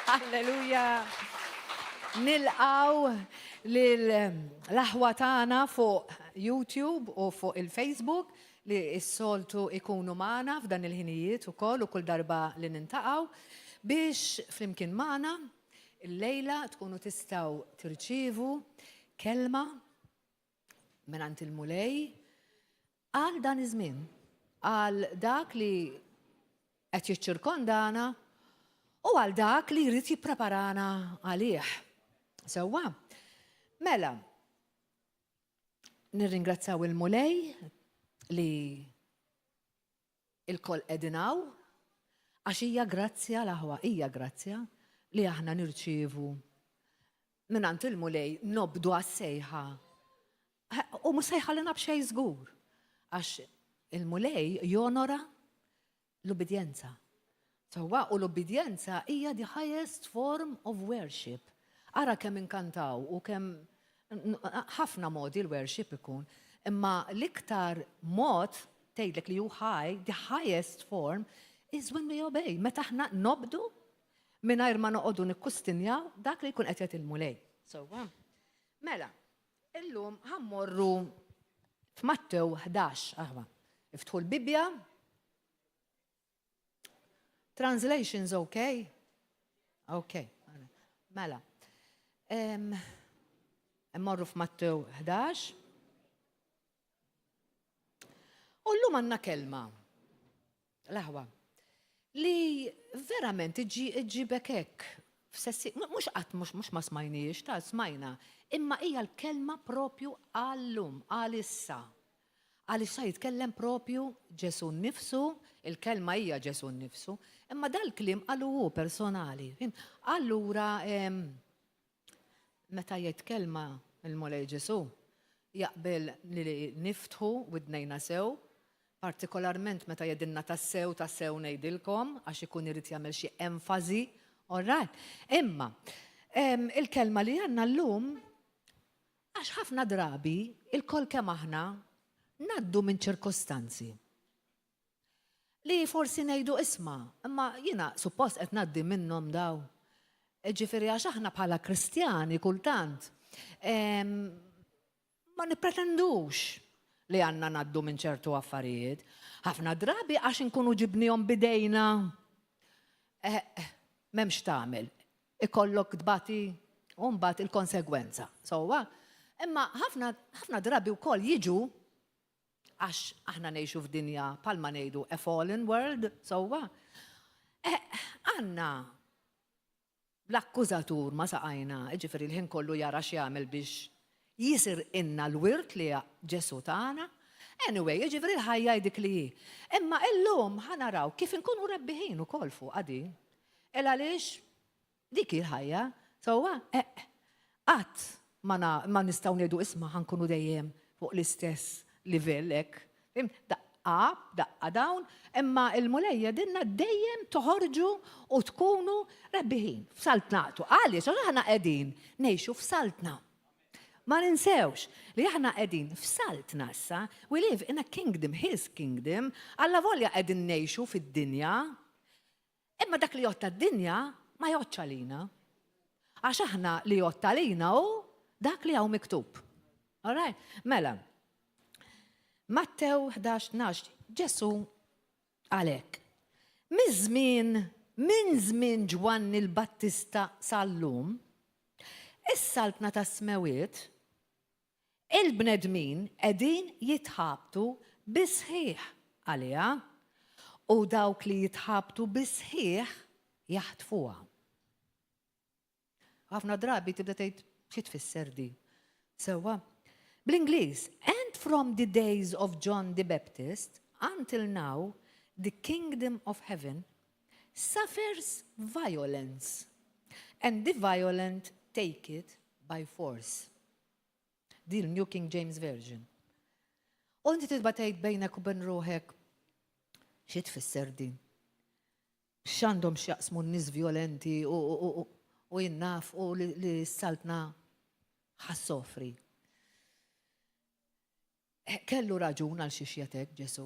Halleluja. Nilqaw l-laħwa tagħna fuq YouTube u fuq il-Facebook li s-soltu ikunu magħna f'dan il-ħinijiet ukoll u kull darba li nintaqgħu biex flimkien magħna il-lejla tkunu tistgħu tirċievu kelma mingħand il-mulej għal dan iż-żmien, għal dak li qed jiċċirkondana u għal dak li jrid jippreparana għalih. Sewwa, mela, nirringrazzaw il-mulej li il-koll qegħdinaw għax hija grazzja l-aħwa, hija grazzja li aħna nirċievu mingħand il-mulej nobdu għas-sejħa. U mhux sejħalina b'xejn żgur għax il-mulej jonora l-ubidjenza. Sewwa, u l-ubidjenza hija the highest form of worship. Ara kemm inkantaw u kemm ħafna modi l-worship ikun, imma l-iktar mod tgħidlek li hu high, the highest form is when we obey. Meta aħna nobdu mingħajr ma noqogħdu nikkustinjaw dak li jkun qed jagħti il-mulej. Sewwa. Mela, illum ħammorru f'Mattew 11 aħwa. Iftħu l-Bibja. Translations okay? Okay. Mela. Mmorru f'Mattew 11. U llum għandna kelma l-aħwa li verament iġibek hekk f'sessi, mhux qatt mhux ma smajniex, ta' smajna, imma hija l-kelma propju għallum, għalissa. Għalissa jitkellem propju Ġesu nnifsu, il-kelma hija Ġesu nnifsu, imma dal-kliem qalu hu personali. Allura meta jitkellma il-mulej Ġesu jaqbel li niftħu widnejna sew, partikolarment meta jedinna tassew ngħidilkom għax ikun irid jagħmel xi enfasi, all right. Imma il-kelma li għandna llum għax ħafna drabi il-kol kemm aħna ngħaddu minn ċirkostanzi li forsi ngħidu isma', imma jiena suppost qed ngħaddi minnhom daw. Ġifieri għax aħna bħala Kristjani kultant ma nippretendux li għandna ngħaddu minn ċertu affarijiet. Ħafna drabi għax inkunu ġibnihom bidejna m'hemmx tagħmel. Ikollok tbati u mbagħad il-konsegwenza. Sewwa, imma ħafna drabi wkoll jiġu għax aħna ngħixu f'dinja bħalma ngħidu a fallen world, sewwa. Għandna l-akkużatur ma saqajna, ġifieri l-ħin kollu jara x'jagħmel biex jisir inna l-wirt li Ġesu tagħna. Anyway, ġifieri l-ħajja dik li hi. Imma illum ħanaraw kif inkunu rebbiħin ukoll fuq din. Għaliex dik il-ħajja, sewwa, qatt ma nistgħu ngħidu isma' ħankunu dejjem fuq l-istess livell hekk. Daqqa dawn, imma il-mulejja dinna dejjem toħorġu u tkunu rebbiħin f'saltnaqtu. Għaliex għax aħna qegħdin ngħixu f'saltna. Ma ninsewx li aħna qegħdin f'saltna issa, we live in a kingdom, his kingdom, alla volja qegħdin ngħixu fid-dinja, imma dak li jotta d-dinja ma jottx għalina. Għax aħna li jotta għalina hu dak li hawn miktub. All right? Mela, Mattew 11, Ġesu għalhekk. Minn żmien Ġwanni il-Battista sal-lum, is-saltna tas-smewiet, il-bnedmin qegħdin jitħabtu bisħieħ għaliha u dawk li jitħabtu bisħieħ jaħtfuha. Ħafna drabi tibda tgħid xi tfisser di. Sewwa, bl-Ingliż, and from the days of John the Baptist until now, the kingdom of heaven suffers violence, and the violent take it by force. Di l-New King James Version. U inti tibda tgħid bejnek u bejn ruħek xi tfisser din. X'għandhom x'jaqsmu n-nies violenti u jinnaf u li s-saltna ħassofri. Kellu raġun għal xi xjetek Ġesu,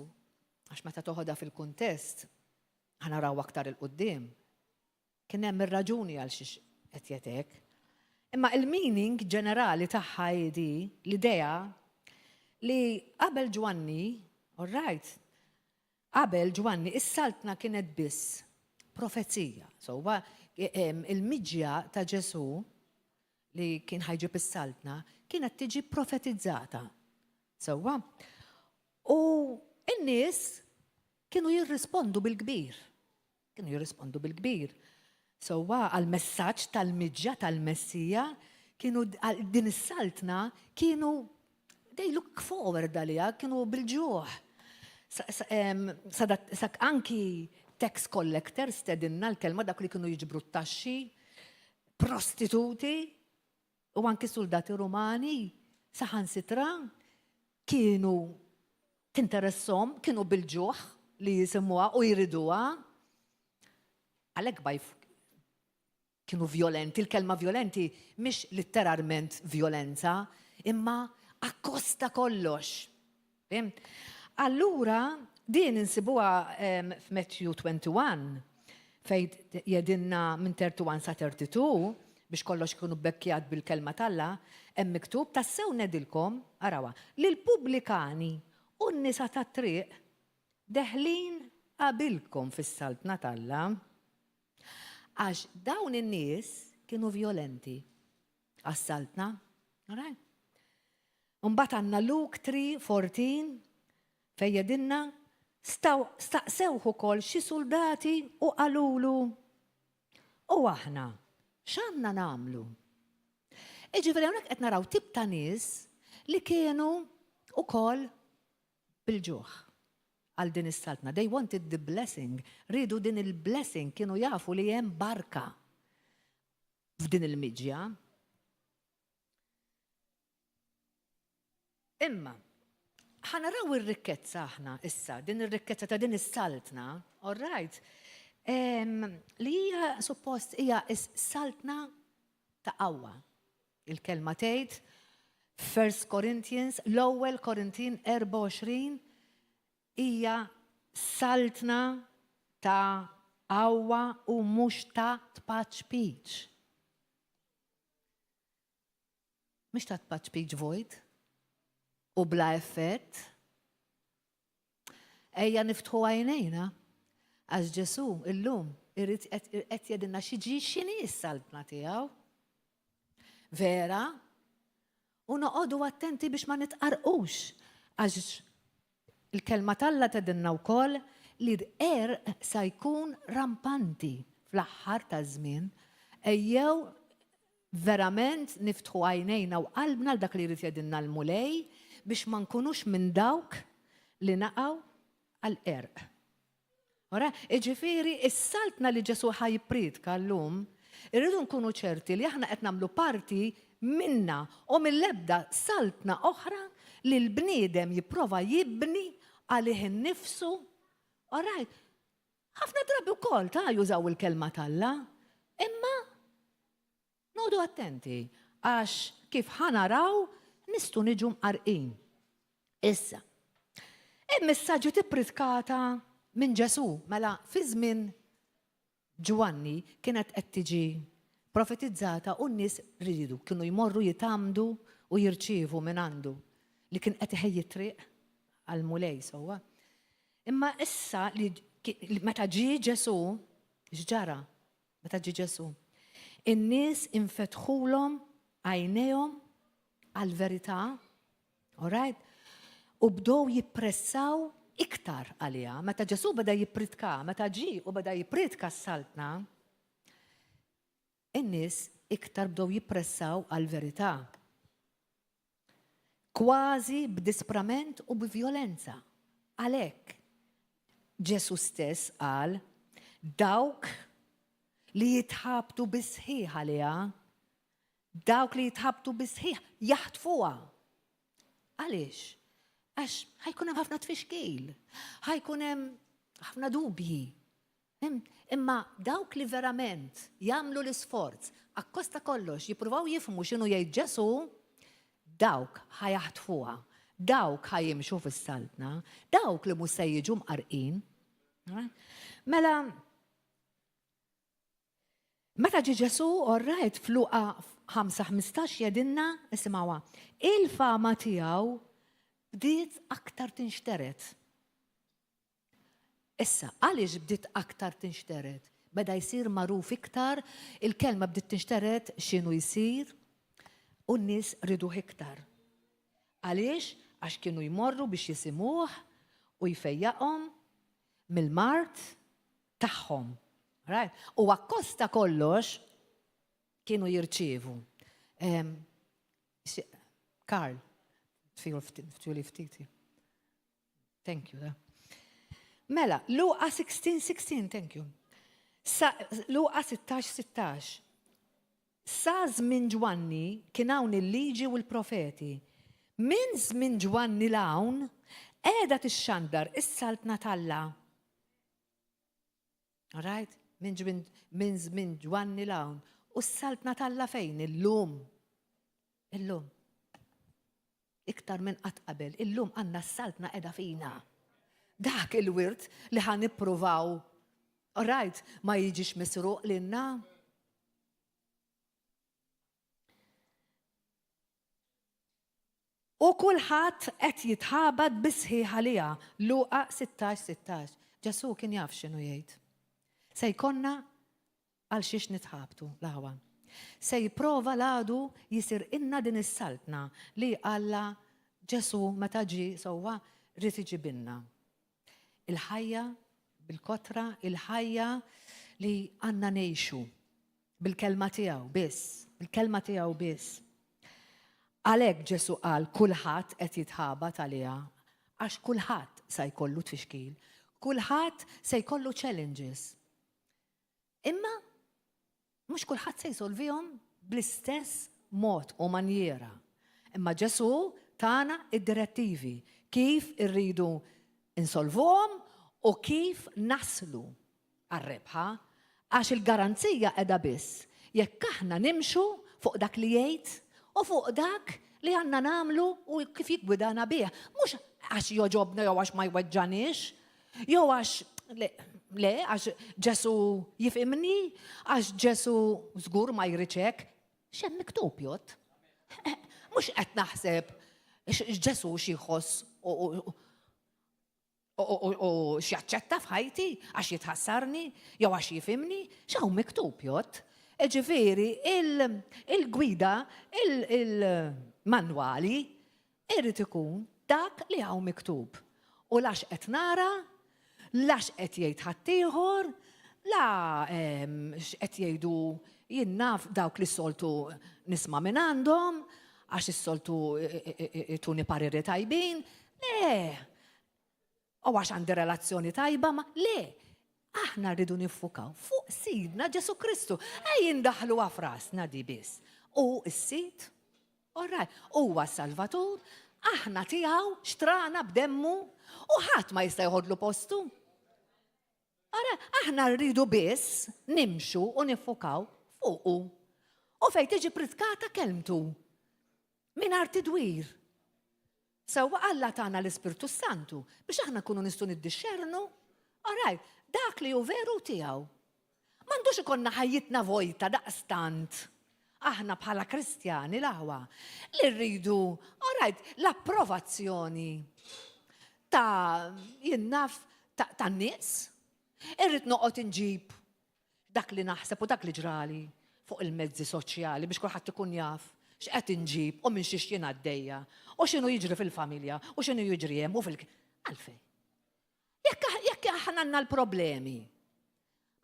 għax meta toħodha fil-kuntest ħanaraw aktar il-qudiem. kien hemm ir-raġuni għal xiex qed jgħidlek. Imma il-meaning ġenerali tagħha di l-idea li qabel Ġwanni, all right, qabel Ġwanni is-saltna kienet biss profezija. So il-miġja ta' Ġesu li kien ħajġib is-saltna kienet tiġi profetizzata. Sewwa. U n-nies kienu jirrispondu bil-kbir. Sewwa għal-messaġġ tal-miġja tal-Messija kienu din is-saltna kienu they look forward għaliha, kienu bil-ġuħ. Sak anki tax collectors stedinna l-kelma dak li kienu jiġbru t-taxxi, prostituti u anki soldati Rumani saħansitra kienu tinteressom, kienu bil-ġuħ li jisimmuha u jriduha. Għalhekk kienu violenti, il-kelma violenti mhix letteralment violenza, imma akkosta kollox. Allura din insibuha f'Matthew 21 fejn jedinna minn 31 sa 32 biex kollox kienu bekkjat bil-kelma talla, hemm miktub tassew nedilkom, arawa, li l-pubblikani u n-nisa tat-triq deħlin qabilkom fis-saltna talla għax dawn in-nies kienu violenti għas-saltna. Mbagħad għandna Luke 3:14 fejn jedinna staqsewh ukoll xi soldati u qalulu u aħna x'għandna nagħmlu? Jiġifieri hawnhekk qed naraw tip ta' nies li kienu ukoll bil-ġuħ għal din is-saltna. They wanted the blessing. Ridu din il-blessing, kienu jafu li hemm barka f'din il-miġja. Imma ħanaraw ir-rikkezza aħna issa, din ir-rikkezza ta' din is-saltna, all right, li hija suppost hija saltna ta' qawwa. Il-kelma tgħid 1 Corinthians, l-ewwel Korintin 24 hija saltna ta' qawwa u mhux ta' tpaċ-piċ. Mhux ta' tpaċ-piċ void u bla effett. Ejja niftħu għajnejna għax Ġesu illum irid qed jgħidilna x'inhi s-saltna tiegħu. Vera? U noqogħdu attenti biex ma nitqarqux għax il-kelma talla tgħidilna wkoll li l-għerq sa jkun rampanti fl-aħħar ta' żmien. Ejjew verament niftħu għajnejna u qalbna l dak li jrid jgħidilna l-mulej biex ma nkunux minn dawk li naqgħu għall-għerq. Ora, ġifieri is-saltna li Ġesu ħajpritka llum irridu nkunu ċerti li aħna qed nagħmlu parti minna u mill-ebda saltna oħra li l-bniedem jipprova jibni għalih innifsu. Alright, ħafna drabi wkoll ta' jużaw il-kelma talla, imma nodu attenti għax kif ħanaraw nistgħu niġu mqarqin. Issa, il-messaġġi tippritkata minn Ġesu, mela fi żmien Ġwanni kienet qed tiġi profetizzata u n-nies ridu kienu jmorru jitamdu u jirċievu minn għandu li kien qed iħejji triq għall-mulej sewwa. Imma issa li meta ġie Ġesu, x'ġara meta ġie Ġesu? In-nies infetħulhom għajnejhom għall-verità, all right? U bdew jippressaw iktar għaliha. Meta Ġesu beda jippritka, meta ġie u beda jippritka s-saltna, in-nies iktar bdew jippressaw għall-verità. Kważi b'disprament u b'vjolenza. Għalhekk Ġesu stess qal dawk li jitħabtu bisħiħ għaliha, dawk li jitħabtu bisħiħ jaħtfuha. Għaliex? Għax ħajkun hemm ħafna tfixkil, ħajkun hemm ħafna dubji. Imma dawk li verament jagħmlu l-isforz, akkosta kollox jippruvaw jifhmu x'inhu jgħid Ġesu, dawk ħajaħtfuha, dawk ħajimxu fis-saltna, dawk li mhux se jiġu mqarqin. Mela Meta ġi Ġesu, orrajt, f'Luqa 5:15 jedinna, isimgħuha, il-fama tiegħu bdiet aktar tinxteret. Issa, għaliex bdiet aktar tinxteret? Beda jsir magħruf iktar, il-kelma bdiet tinxteret x'inhu jsir u n-nies riduh iktar. Għaliex? Għax kienu jmorru biex jisimuh u jfejjaqhom mill-mart tagħhom. Right? U akkosta kollox kienu jirċievu. Karl, ftuli ftiti. Thank you. Mela, Luqa 16:16, thank you. Luqa 16:16. Sa żmien Ġwanni kien hawn il-liġi u l-profeti. Min żmien Ġwanni l-hawn qiegħda tixxandar is-saltna Talla. All right? Min żmien Ġwanni l-hawn. U s-saltna Talla fejn? Illum. Illum. Iktar minn qatt qabel. Illum għandna s-saltna qiegħda fina. Dak il-wirt li ħan nippruvaw. All right? Ma jiġix misruq lilna. U kulħadd qed jitħabad bisħiħ għaliha. Luqa 16:16. Ġesu kien jaf x'inhu jgħid. Se jkollna għal xiex nitħabtu l-ħawa. Se jipprova l-għadu jisir inna din is-saltna li Alla Ġesu meta ġi sewwa rid iġibilna. Il-ħajja bil-kotra, il-ħajja li għandna ngħixu bil-kelma tiegħu biss, bil-kelma tiegħu biss. Għalhekk Ġesu qal kulħadd qed jitħabat għaliha għax kulħadd se jkollu tfixkil, kulħadd se jkollu challenges. Imma mhux kulħadd se jsolvihom bl-istess mod u manjera. Imma Ġesu tagħna id-direttivi kif irridu insolvuhom u kif naslu għar-rebħa għax il-garanzija qiegħda biss jekk aħna nimxu fuq dak li jgħid u fuq dak li għandna nagħmlu u kif jigwidana bih. Mhux għax joġobna jew għax ma jweġġanix, jew għax le, għax Ġesu jifhimni, għax Ġesu żgur ma jriċek, x'hemm miktub jgħod. Mhux qed naħseb Ġesu xi jħoss u x'jaċċetta f'ħajti għax jitħassarni jew għax jifhimni, x'hawn miktub jgħod. Ġifieri il-gwida, il-manwali irid ikun dak li hawn miktub. U lax qed nara, lax qed jgħid ħaddieħor, la x'qed jgħidu jien naf dawk li s-soltu nisma' minn għandhom, għax is-soltu ituni pariri tajbin, le. U għax għandi relazzjoni tajba, ma le. Aħna rridu niffukaw fuq Sidna Ġesu Kristu. Ejjin daħlu għafrasna di biss. U s-sid, orraj, huwa Salvatur, aħna tiegħu xtrana b'demmu u ħadd ma jista' jħodlu postu. Ara, aħna rridu biss nimxu u niffukaw fuqu. U fejn tiġi pritkata kelmtu mingħajr tidwir. Sewwa Alla tagħna l-Ispirtu Santu biex aħna nkunu nistgħu niddixxernu. Oraj, dak li hu veru tiegħu. M'għandux ikollna ħajjitna vojta daqstant. Aħna bħala Kristjani l-aħwa li rridu, orajt, l-approvazzjoni ta' jinnaf ta' nies. Irrid noqgħod inġib dak li naħseb u dak li ġrali fuq il-mezzi soċjali biex kulħadd ikun jaf x'qed inġib u minn xiex jien għaddejja u x'inhu jiġri fil-familja u x'inhu jiġri hemm u għalfejn. Jekk aħna għandna l-problemi,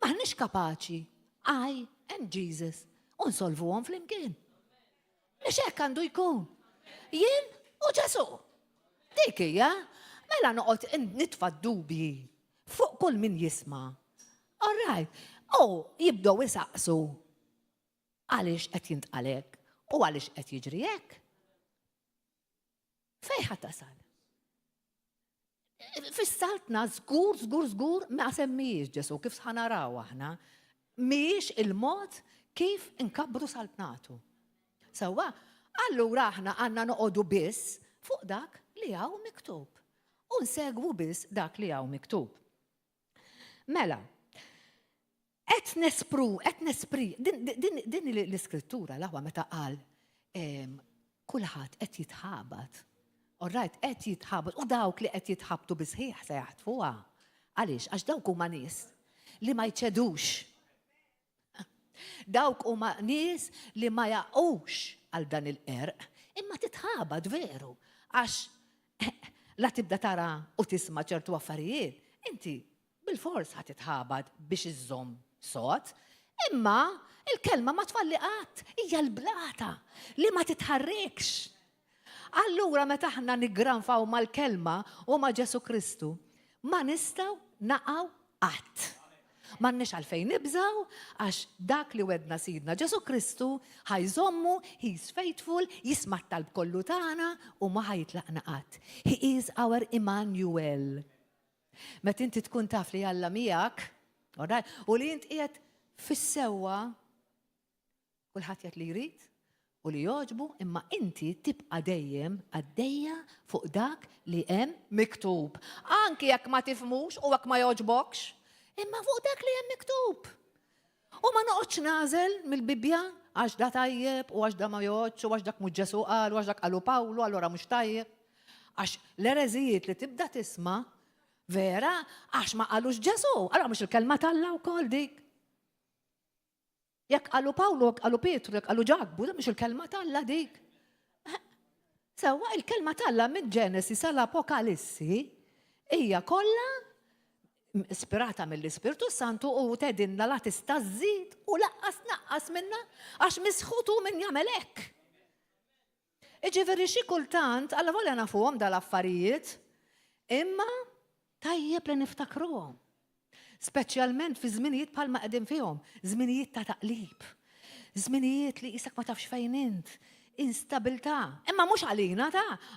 maħniex kapaċi, I and Jesus, u nsolvuhom flimkien. Biex hekk għandu jkun. Jien u Ġesu. Dik hija, mela noqgħod nitfa' dubji fuq kull min jisma'. All right. Jibdew isaqsu għaliex qed jintqalek u għaliex qed jiġri hekk. Fejn ħadd tasal? Fis-saltna żgur ma semmijiex Ġesu kif ħanaraw aħna, mhijiex il-mod kif inkabbru saltnatu. Sewwa, allura aħna għandna noqogħdu biss fuq dak li hawn miktub. U nsegwu biss dak li hawn miktub. Mela, qed nespri. Din l-iskrittura l-aħwa meta qal kulħadd qed jitħabat. Alright, qed jitħabat u dawk li qed jitħabtu bisħieħ se jaħtfuha. Għaliex, għax dawk huma nies li ma jċedux. Dawk huma nies li ma jaqgħux għal dan il-qerq, imma titħabad veru. Għax la tibda tara u tisma' ċertu affarijiet, inti bil-fors ħad titħabad biex iżżomm sod, imma il-kelma ma tfalli qatt, hija l-blata li ma titħarrekx. Allura meta aħna niggranfaw mal-kelma u ma' Ġesu Kristu, ma nistgħu naqgħu qatt. M'għandniex għalfejn nibżgħu għax dak li wedna Sidna Ġesu Kristu ħajżommu, he's faithful, jisma' t-talb kollu tagħna u ma ħajtlaqna qatt. He is our Emmanuel. Meta inti tkun taf li Alla miegħek, u li inti qiegħed fis-sewwa, kulħadd jgħid li jrid u li jogħġbu, imma inti tibqa' dejjem għaddejja fuq dak li hemm miktub. Anki jekk ma tifhmux u jekk ma jogħġbokx, imma fuq dak li hemm miktub. U ma noqgħodx nażel mill-Bibja għax da tajjeb u għax da ma joħodx u għax dak mhux Ġesu qal u għax dak qalu Pawlu allura mhux tajjeb. Għax l-ereżijiet li tibda tisma' vera għax ma qalux Ġesu, allura mhux il-kelma tal-Alla wkoll dik. Jekk qalu Pawlu, jekk qalu Pietru, jekk qalu Ġakbu, da mhux il-kelma tal-Alla dik. Sewwa il-kelma tal-Alla mid-Ġenesi sal-Apokalissi hija kollha ispirata mill-Ispirtu Santu u tedinna la tista' żżid u laqqas naqqas minna għax misħutu min jagħmel hekk. Iġifieri xi kultant alla volja nafuhom dal-affarijiet, imma tajjeb li niftakruhom. Speċjalment fi żminijiet bħalma qegħdin fihom, żminijiet ta' taqlib, żminijiet li qisek ma tafx fejn int, instabilità. Imma mhux għalina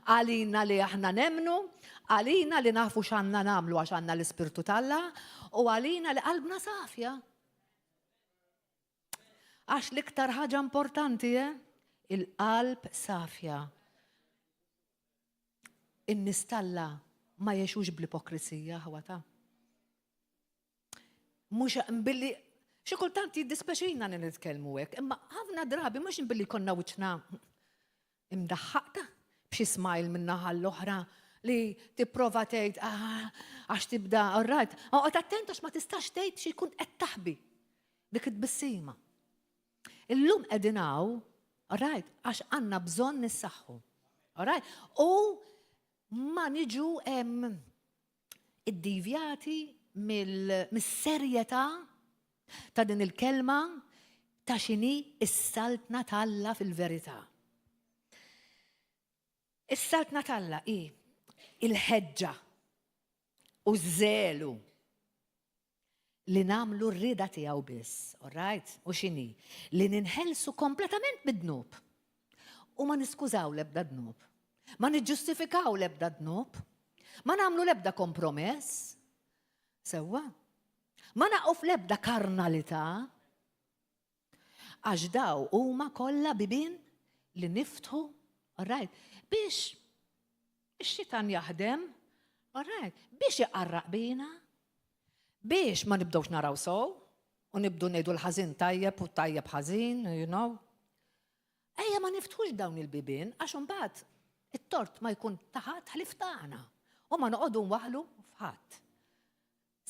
għalina li aħna nemnu, għalina li nafu x'għandna nagħmlu għax għandna l-Ispirtu tal-Alla u għalina li qalbna safja. Għax l-iktar ħaġa importanti il-qalb safja. In-nies tal-Alla ma jgħixux bl-ipokrisija ħawata. Mhux billi xi kultant jiddispeċina li nitkellmu hekk, imma ħafna drabi mhux billi konna wiċċna imdaħħaqta b'xi smajl min-naħa l-oħra li tipprova tgħid għax tibda alright. Oqgħod attent għax ma tistax tgħid xi jkun qed taħbi dik it-tbissima. Illum qegħdin hawn, alright, għax għandna bżonn nissaħħu. Alright? U ma niġu iddivjati mis-serjetà ta' din il-kelma ta' x'inhi s-saltna tal-Alla fil-verità. Is-saltna tal-Alla hi il-ħeġġa u żelu li nagħmlu r-rieda tiegħu biss, alright? U x'inhi? Li ninħelsu kompletament bid-dnub u ma niskużaw l-ebda dnub, ma niġġustifikaw l-ebda dnub, ma nagħmlu l-ebda kompromess. Sewwa, ma naqgħu fl-ebda karnalità għax daw huma kollha bibien li niftħu, alright, biex ix-xitan jaħdem, alright, biex iqarraq bina, biex ma nibdewx naraw sew u nibdu ngħidu l-ħażin tajjeb u tajjeb ħażin, you know. Ejja ma niftħux dawn il-bibien għax imbagħad it-tort ma jkun taħat ħlif tagħna u ma noqogħdu nwaħħlu f'ħadd.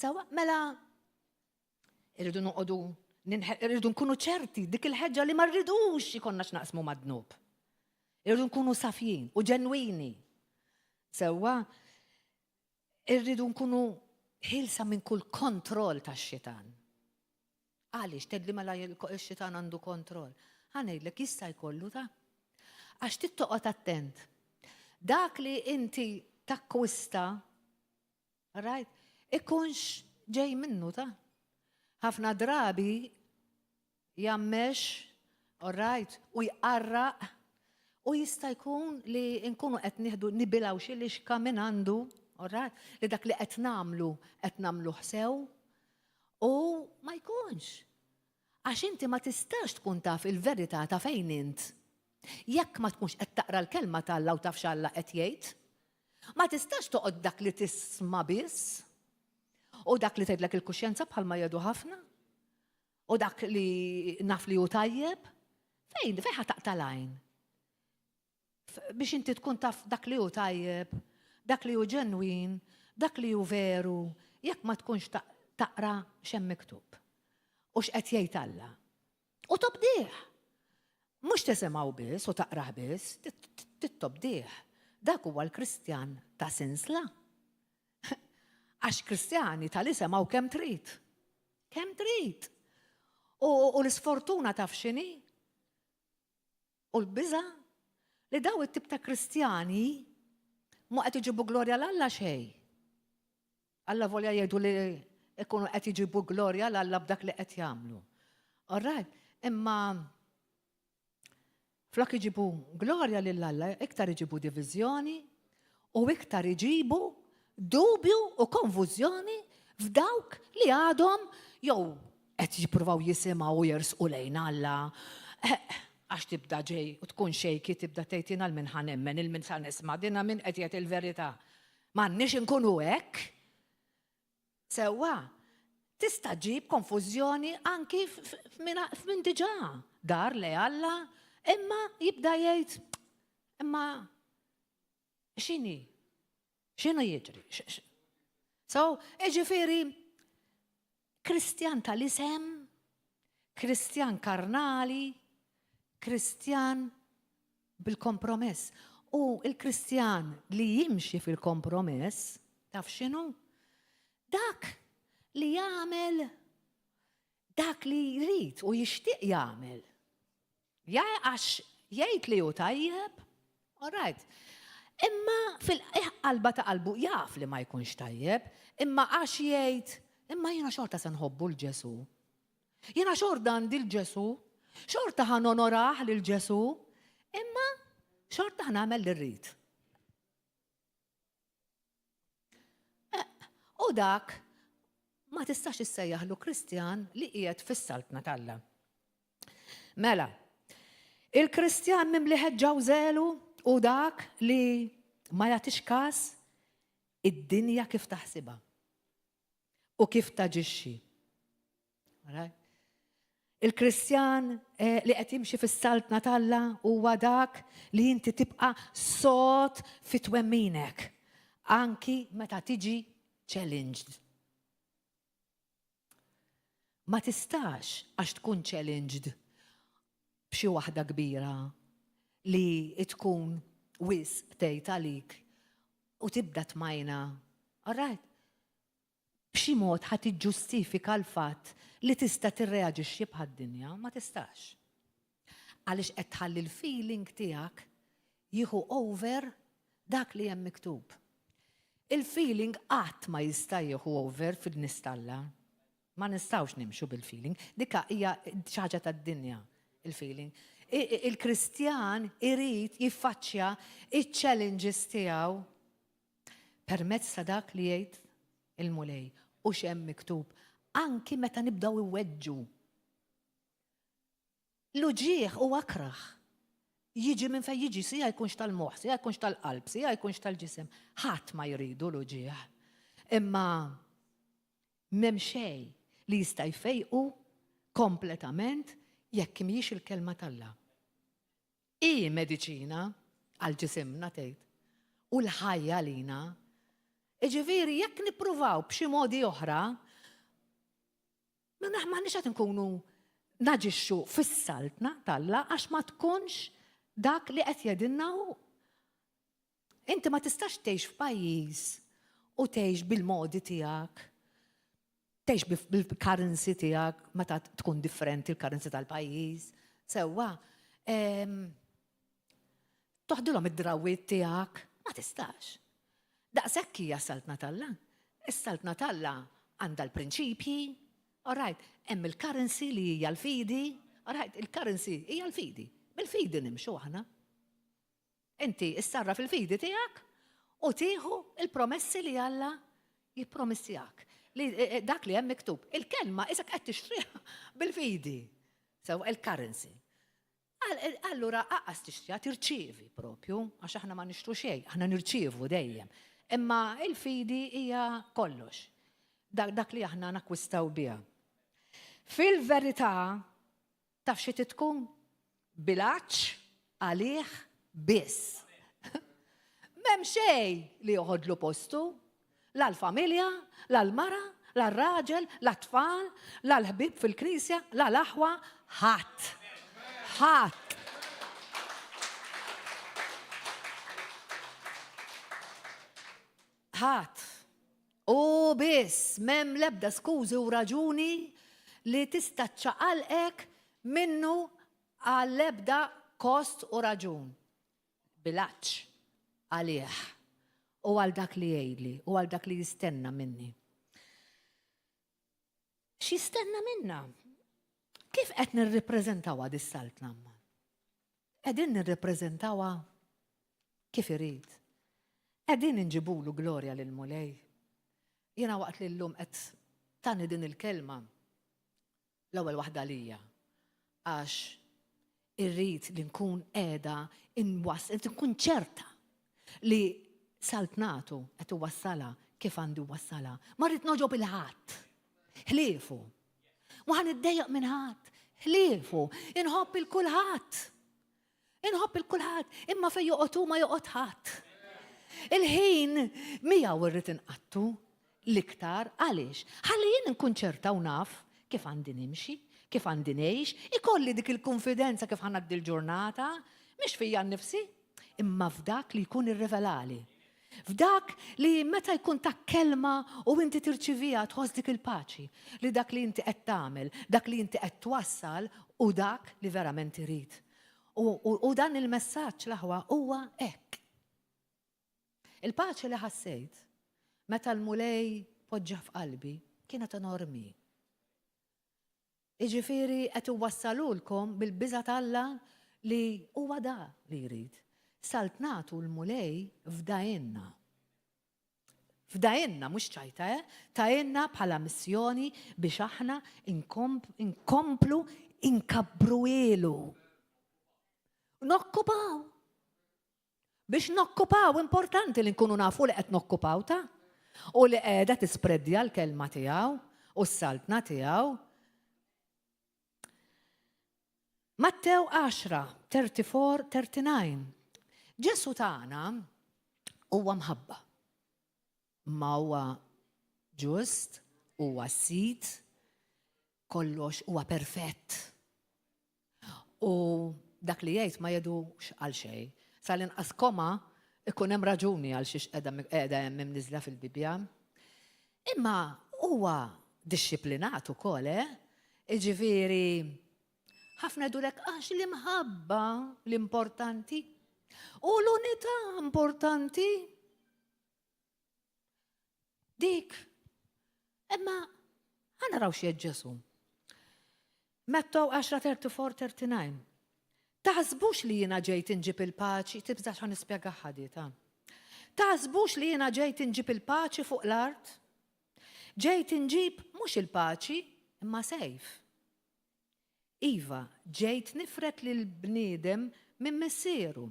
Sawa, mela, irridu noqogħdu, irridu nkunu ċerti dik il-ħeġġa li ma rridux ikonna x'naqsmu mad-dnub. Irridu nkunu safjin u ġenwini. Sewwa, irridu nkunu ħilsa minn kull kontroll tax-xitan. Għaliex tedli mela x-xitan għandu kontroll. Ħanejdlek jista' jkollu ta' għax tittoqgħod attent. Dak li inti takkwista, right? Ikunx ġej minnu ta' ħafna drabi jammex, alright, u jqarraq u jista' jkun li nkunu qed nieħdu nibilgħu xi lixka minn għandu, alright, li dak li qed nagħmlu ħsew u ma jkunx. Għax inti ma tistax tkun taf il-verità ta' fejn int. Jekk ma tkunx qed taqra l-kelma tal-Alla u taf x'Alla qed jgħid, ma tistax toqgħod dak li tisma' biss. U dak li tgħidlek il-kuxjenza bħalma jgħidu ħafna. u dak li naf li hu tajjeb, fejn ħataqta' l-għajn. Biex inti tkun taf dak li hu tajjeb, dak li hu ġenwin, dak li hu veru, jekk ma tkunx taqra x'hemm miktub. U x'qed jgħid Alla. U tobdih. Mhux tisimgħu biss u taqrah biss, tittobdih. Dak huwa l-Kristjan ta' sinsla. Għax Kristjani tal-isem hawn kemm trid. Kemm trid. U l-isfortuna taf x'inhi. U l-biża' li daw it-tip ta' Kristjani ma qed iġibu glorja l-Alla xejn. Alla volja jgħidu li ikunu qed iġibu glorja l-Alla b'dak li qed jagħmlu. All right, imma flok iġibu glorja lill-Alla, iktar iġibu diviżjoni u iktar iġibu dubju u konfużjoni f'dawk li għadhom jew qed jippruvaw jisimgħu u jersqu lejn Alla. Għax tibda ġej u tkun xejki tibda tgħid għal min ħanemmen il-min sa nisma' dinha min qed jgħid il-verità. M'għandniex inkunu hekk. Sewwa, tista' ġib konfużjoni anki f'min diġà dar li Alla, imma jibda jgħid imma x'inhi? X'inhu jiġri? So, jiġifieri Kristjan tal-isem, Kristjan karnali, Kristjan bil-kompromess. U il-Kristjan li jimxi fil-kompromess, taf x'inhu? Dak li jagħmel dak li jrid u jixtieq jagħmel. Għax jgħid li hu tajjeb, all right. Imma fil-qalba ta' qalbu jaf li ma jkunx tajjeb, imma għax jgħid, imma jiena xorta se nħobbu l-Ġesu. Jiena xorta għandi l-Ġesu, xorta ħan onoraħ lil Ġesu, imma xorta ħan għamel l-rrid. U dak ma tistax issejjaħlu Kristjan li qiegħed fis-saltna tal-Alla. Mela, il-Kristjan mimli ħeġġa u żelu u dak li ma jagħtix każ id-dinja kif taħsibha u kif taġixxi. Il-Kristjan li qed jimxi fis-saltna tal-Alla huwa dak li inti tibqa' sod fit-twemminek anki meta tiġi challenged. Ma tistax għax tkun challenged b'xi waħda kbira li tkun wisq tgħid għalik u tibda tmajna. All right. B'xi mod ħadd tiġġustifika l-fatt li tista' tirreaġixxi bħad-dinja, ma tistax. Għaliex qed tħalli l-feeling tiegħek jieħu over dak li hemm miktub. Il-feeling qatt ma jista' jieħu over fid-nies tal-Alla. Ma nistgħux nimxu bil-feeling, dikha hija xi ħaġa tad-dinja, il-feeling. Il-Kristjan irid jiffaċċja iċ-challenges tiegħu permezz ta' dak li jgħid il-mulej u x'hemm miktub. Anki meta nibdaw iweġġu. L-uġieħ u akraħ. Jiġi minn fejn jiġi, sija jkunx tal-moħħ, sija jkunx tal-qalb, sija jkunx tal-ġisem. Ħadd ma jridu l-uġieħ. Imma m'hemm xejn li jista' jfejqu kompletament jekk mhijiex il-kelma tal-Alla. Hi mediċina għal ġisimna tgħid u l-ħajja lina. Jiġifieri jekk nippruvaw b'xi modi oħra, ma nix qed nkunu naġixxu fis-saltna tal-Alla għax ma tkunx dak li qed jgħidilna hu. Inti ma tistax tgħix f'pajjiż u tgħix bil-modi tiegħek, tgħix bil-currency tiegħek meta tkun differenti l-currency tal-pajjiż. Sewwa, toħdilhom id-drawwiet tiegħek, ma tistax. Daqshekk hija s-saltna tal-Alla. Is-saltna tal-Alla għandha l-prinċipji. All right, hemm il-currency li hija l-fidi. All right, il-currency hija l-fidi. Bil-fidi nimxu aħna. Inti issarra fil-fidi tiegħek u tieħu il-promessi li Alla jippromissijak. Dak li hemm miktub. Il-kelma isek qed tixtriha bil-fidi. Sew il-currency. Allura aqqas tixtriha tirċievi propju għax aħna ma nixtru xejn, aħna nirċievu dejjem. Imma il-fidi hija kollox. Dak li aħna nakkwistaw biha. fil-verità taf xi tkun bilanċ għalih biss. M'hemm xejn li joħodlu postu, la l-familja, la l-mara, la l-raġel, la t-tfal, la l-ħbib fil-knisja, la l-aħwa, ħadd. Ħadd. Ħadd. U biss m'hemm l-ebda skużi u raġuni li tista' ċċaqalqek minnu għall-ebda kost u raġun. Bilanċ għalih u għal dak li jgħidli u għal dak li jistenna minni. X'jistenna minna? Kif qed nirrippreżentawha dis-saltna amma? Qegħdin nirrippreżentawha kif irid. Qegħdin inġibulu glorja lil Mulej. Jiena waqt li llum qed tani din il-kelma l-ewwel waħda lija għax irrid li nkun qiegħda nkun ċerta li saltnatu qed iwassalha kif għandu wassala. Ma rrid noġob il-ħadd. Ħliefu. Ma ħaniddejjaq minn ħadd. Ħliefu. Inħobb il-kulħadd. Inħobb il-kulħadd. Imma fejn joqgħod ma joqgħod ħadd. Il-ħin miegħu irrid inqattu l-iktar għaliex. Ħalli jien nkun ċerta u naf kif għandi nimxi, kif għandi ngħix, ikolli dik il-konfidenza kif ħanaddi l-ġurnata, mhix fija nnifsi, imma f'dak li jkun irrivelali. F'dak li meta jkun ta' kelma u inti tirċivija tħoss dik il-paċi li dak li inti qed tagħmel, dak li inti qed twassal u dak li verament irid. U dan il-messaġġ l-aħwa huwa hekk. Il-paċi li ħassejt meta l-Mulej poġġa f'qalbi kienet enormi. Jiġifieri qed iwassalulkom bil-biża' Alla li huwa da li jrid. Saltnatu l-Mulej f'dajinna. F'dajinna, mhux ċajta, tajinna bħala missjoni biex aħna inkomplu inkabbru ilu. Nokkupaw. Biex nokkupaw, importanti li nkunu nafu li qed nokkupaw ta' u li qiegħda tispreddja l-kelma tiegħu u s-saltna tiegħu. Mattew 10, 34, 39. Ġesu tagħna huwa mħabba. Ma huwa ġust, huwa sit, kollox huwa perfett. U dak li jgħid ma jedux għal xejn. Sal-inqas koma ikun hemm raġuni għal xiex qiegħda hemm imniżla fil-Bibja. Imma huwa dixxiplinat ukoll, Jiġifieri ħafna jgħidulek għax l-imħabba l-importanti. U l-unità importanti. Dik. Imma ħanaraw xi Ġesu. Mattew 10, 34, 39. Taħsbux li jiena ġejt inġib il-paċi, tibżax ħan nispjega ħadita. Taħsbux li jiena ġejt inġib il-paċi fuq l-art? Ġejt inġib mhux il-paċi, imma sejf. Iva, ġejt nifret lil bniedem minn missieru,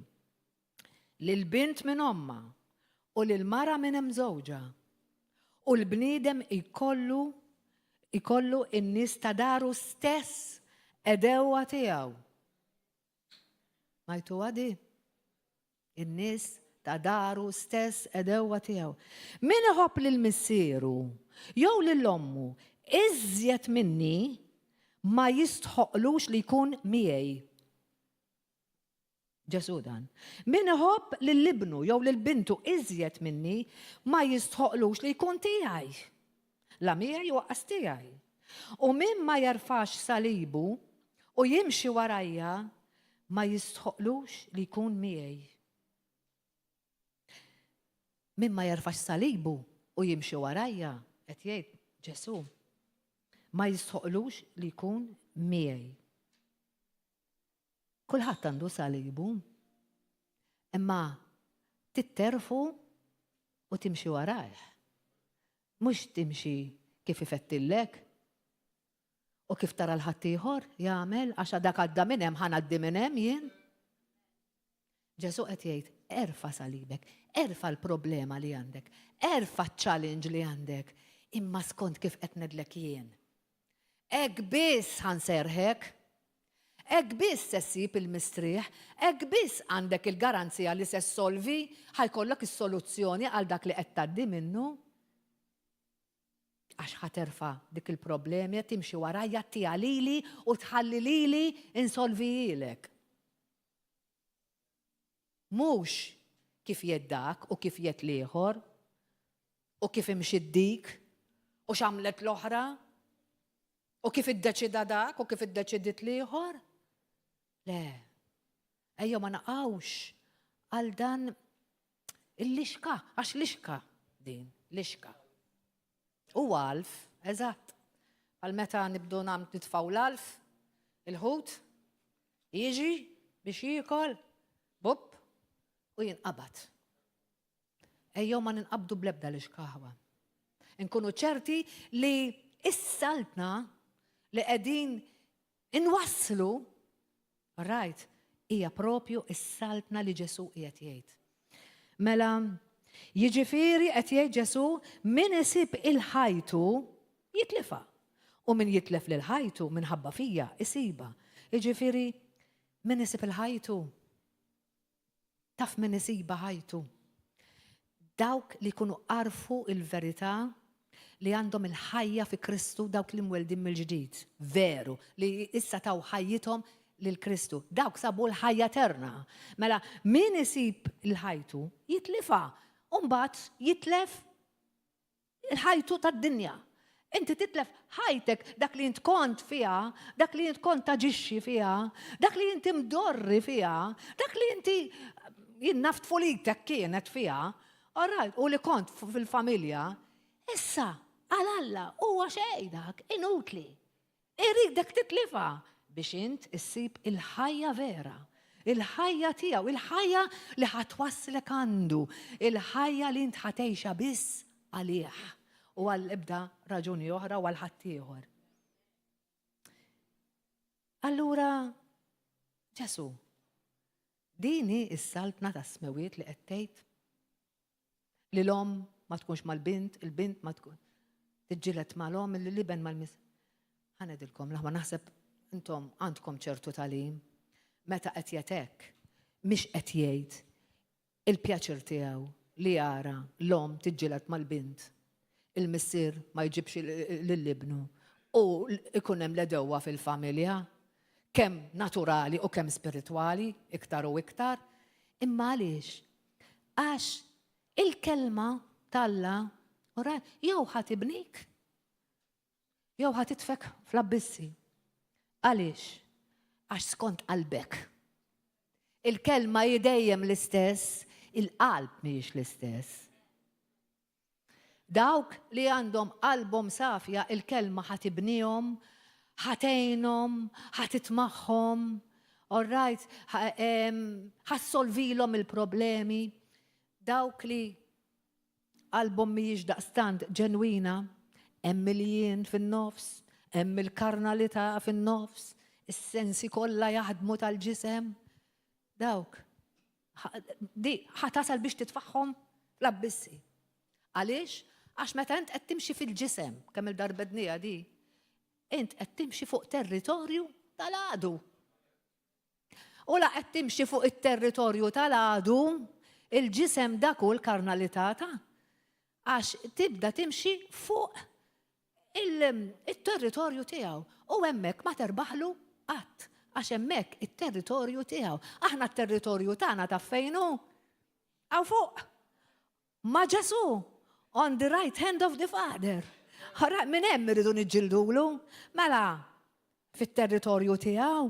lil bint minn omma u lil mara minn hemm żewġa. U l-bniedem ikollu in-nies ta' daru stess edewwa tiegħu. Majtu għadi? In-nies ta' daru stess edewwa tiegħu. Min iħobb lil missieru jew lil ommu iżjed minni ma jistħoqlux li jkun miegħi. Ġesu dan. Min iħobb lill-ibnu jew lill-bintu iżjed minni ma jistħoqlux li jkun tiegħi. La miegħi waqqas tiegħi. U min ma jarfax salibu u jimxi warajja ma jistħoqlux li jkun miegħi. Min ma jarfax salibu u jimxi warajja, qed jgħid Ġesu, ma jistħoqlux li jkun miegħi. Kulħadd għandu salibu, imma titterfu u timxi warajh. Mhux timxi kif ifettillek u kif tara l-ħadd ieħor jagħmel għax dak għadda minn hemm ħanaddi minn hemm jien. Ġesu qed jgħid erfa' salibek, erfa' l-problema li għandek, erfa' ċ-challenge li għandek, imma skont kif qed nedlek jien. Ek biss ħanserħek, ek biss sessib il-mistriħ, ek biss għandek il-garanzija li se solvi ħajkollok is-soluzzjoni għal dak li qed tgħaddi minnu. Għax ħaterfa dik il-problemi timxi warajja tija lili u tħalli lili insolvijilek. Mhux kif jeddak u kif jett liħor u kif imxiddik u xamlet l-oħra u kif iddeċida dak u kif iddeċidit liħor. Le, ejja ma naqawx għal dan il-lixka, għax lixka din, lixka. U għalf, eżatt, għal meta nibdu nitfaw l-alf, il-ħut, jiġi biex jikol, bub, u jinqabad. Ejja ma ninqabdu blebda lixkaħwa. Nkunu ċerti li is-saltna li qegħdin inwasslu, right, hija propju is-saltna li Ġesu qiegħed jgħid. Mela, jiġifieri qed jgħid Ġesu min isib il-ħajtu jitlifa. U min jitlef lil ħajtu minħabba fija isiba. Jiġifieri min isib il-ħajtu. Taf min isiba ħajtu. Dawk li jkunu qarfu il-verità li għandhom il-ħajja fi Kristu, dawk li mweldim mill-ġdid, veru, li issa taw ħajjithom lil Kristu. Dawk sabu l-ħajja eterna. Mela, min isib il-ħajtu jitlifa, u mbagħad jitlef il-ħajtu tad-dinja. Inti titlef ħajtek dak li int kont fiha, dak li int kont taġixxi fiha, dak li inti mdorri fiha, dak li inti jinnaft fulitek kienet fiha, u li kont fil-familja, issa għal-alla huwa xejdak, inutli. Iridek titlifa biex int issib il-ħajja vera, il-ħajja tiegħu, il-ħajja li ħatwasslek għandu, il-ħajja li int ħatejxa biss għalih u għal-ibda raġuni oħra u għal-ħadd ieħor. Allura, Ġesu, dini is-saltna ta' smewiet li qed tgħid li l-om ma tkunx mal-bint, il-bint ma tkun tiġġilet mal-om, il-liben mal-mis. Ħanedilkom, laħma naħseb intom għandkom ċertu talim, meta qed jagħtek, mhix qed jgħid il-pjaċir tiegħu li jara l-om tiġġilet mal-bint, il-missier ma jġibx lill-ibnu u ikun hemm l-edewwa fil-familja, kemm naturali u kemm spiritwali, iktar u iktar, imma għaliex? Għax il-kelma Talla, jew ħatibnik, jew ħatitfek fl-abbissi. Għaliex? Għax skont qalbek. Il-kelma dejjem l-istess, il-qalb mhijiex l-istess. Dawk li għandhom qalbhom safja, il-kelma ħatibnihom, ħatejnhom, ħatitmaħħom, all right, ħassolvilhom il-problemi. Dawk li qalbhom mhijiex daqstant ġenwina, hemm il-jien fin-nofs, hemm il-karnalità fin-nofs, is-sensi kollha jaħdmu tal-ġisem. Dawk, di ħatasal biex titfaħħom fl-abbissi. Għaliex? Għax meta int qed timxi fil-ġisem, kemm il-darbednija di, int qed timxi fuq territorju tal-għadu. U la qed timxi fuq it-territorju tal-għadu, il-ġisem dak u l-karnalità ta' għax tibda timxi fuq il-territorju tiegħu. U hemmhekk ma terbaħlu qatt, għax hemmhekk it-territorju tiegħu. Aħna t-territorju tagħna ta' fejnu? Aw fuq. Ma' Ġesu, on the right hand of the Father. Ħara minn hemm iridu niġġildulu. Mela, fit-territorju tiegħu.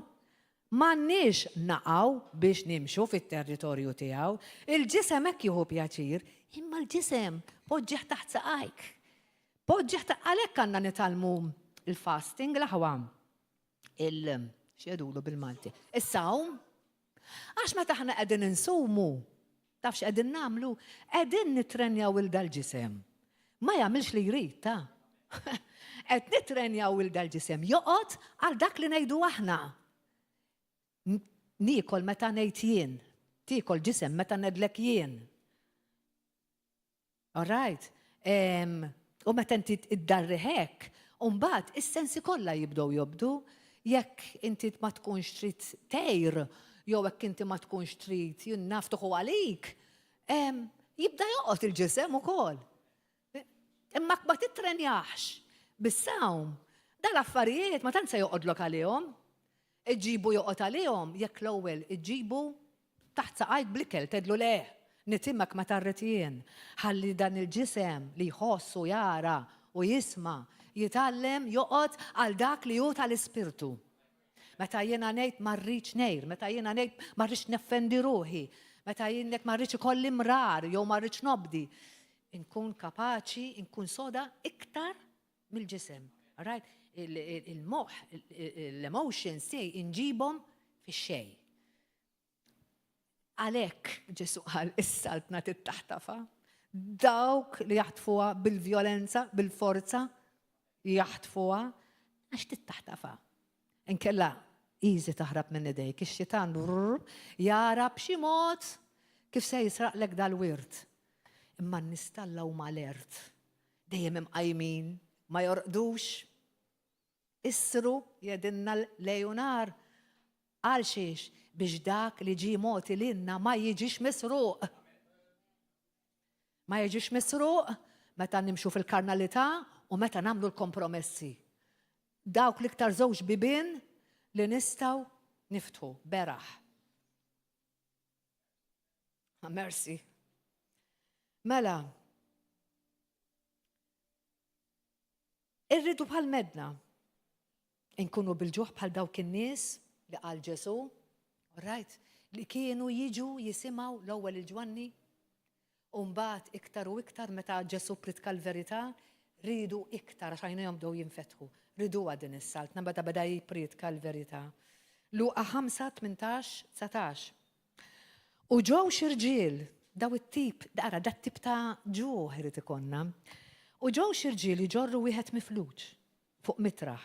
M'għandniex naqgħu biex nimxu fit-territorju tiegħu. Il-ġisem hekk jieħu pjaċir, imma l-ġisem poġġeħ taħt saqajk. Poġġeħ għalhekk għandna nitalmu il-fasting l-aħwa. X'jedulu bil-Malti? Is-sawm. Għax meta aħna qegħdin insumu, tafx qegħdin nagħmlu, qegħdin nitrenjaw il-dal-ġisem. Ma jagħmilx li jrid ta'. Qed nitrenjaw il-dal-ġisem joqgħod għal dak li ngħidu aħna. Nikol meta ngħid jien, tikol ġisem meta nedlek jien. All right. U meta inti iddarri hekk, Umbagħad is-sensi kollha jibdew jobdu jekk inti ma tkunx trid tgħir jew hekk inti ma tkunx trid naftuħu għalik, jibda joqgħod il-ġisem ukoll. Imma ma titrenjaħx bis-sawm, dal-affarijiet ma tant se joqgħodlok għalihom. Iġġibu joqgħod għalihom jekk l-ewwel iġġibu taħt saqajk bl-ikel tgħidlu le, nitimmek ma tarret jien. Ħalli dan il-ġisem li jħoss u jara u jisma' jitgħallem joqgħod għal dak li hu tal-ispirtu. Meta jiena ngħid ma rridx ngħid, meta jiena ngħid ma rridx neffendi ruħi, meta jien ma rridx ikolli mrar jew ma rridx nobdi, inkun kapaċi, inkun soda iktar mill-ġisem. Right? Il-moħħ, l-emotions tiegħi inġibhom fix-xejn. Għalhekk Ġesu qal is-saltna tittaħtafa. Dawk li jaħtfuha bil-vjolenza, bil-forza, jaħtfuha għax tittaħtafa. Inkella easy taħrab minn idejk, ix-xitan jara b'xi mod kif se jisraqlek dal-wirt. Imma nistallaw mal-ert. Dejjem imqajmin, ma jorqdux. Issru jedinna l-lejonar għal xiex biex dak li ġi moti l-inna ma jiġix misruq. Ma jiġix misruq meta nimxu fil-karnalità u meta namlu l-kompromessi. Dawk l-iktar żewġ bibien li nistaw niftħu, beraħ. Merci. Mela, irridu bħal medna. Inkunu bil-ġuħ bħal dawk in-nies li qal Ġesu, right, li kienu jiġu jisimaw l-ewwel il-ġwanni, u mbagħad iktar u iktar meta Ġesu pritka l-verità, ridu iktar għax għajnejhom bdew jinfetħu. Ridu din is-saltna meta beda jipritka l-verità. Luqa 5:18-19. U ġew xi rġiel, daw it-tip, dat-tip ta' ġuħ irid ikonna. U ġew xi rġiel jġorru wieħed mifluġ fuq mitraħ.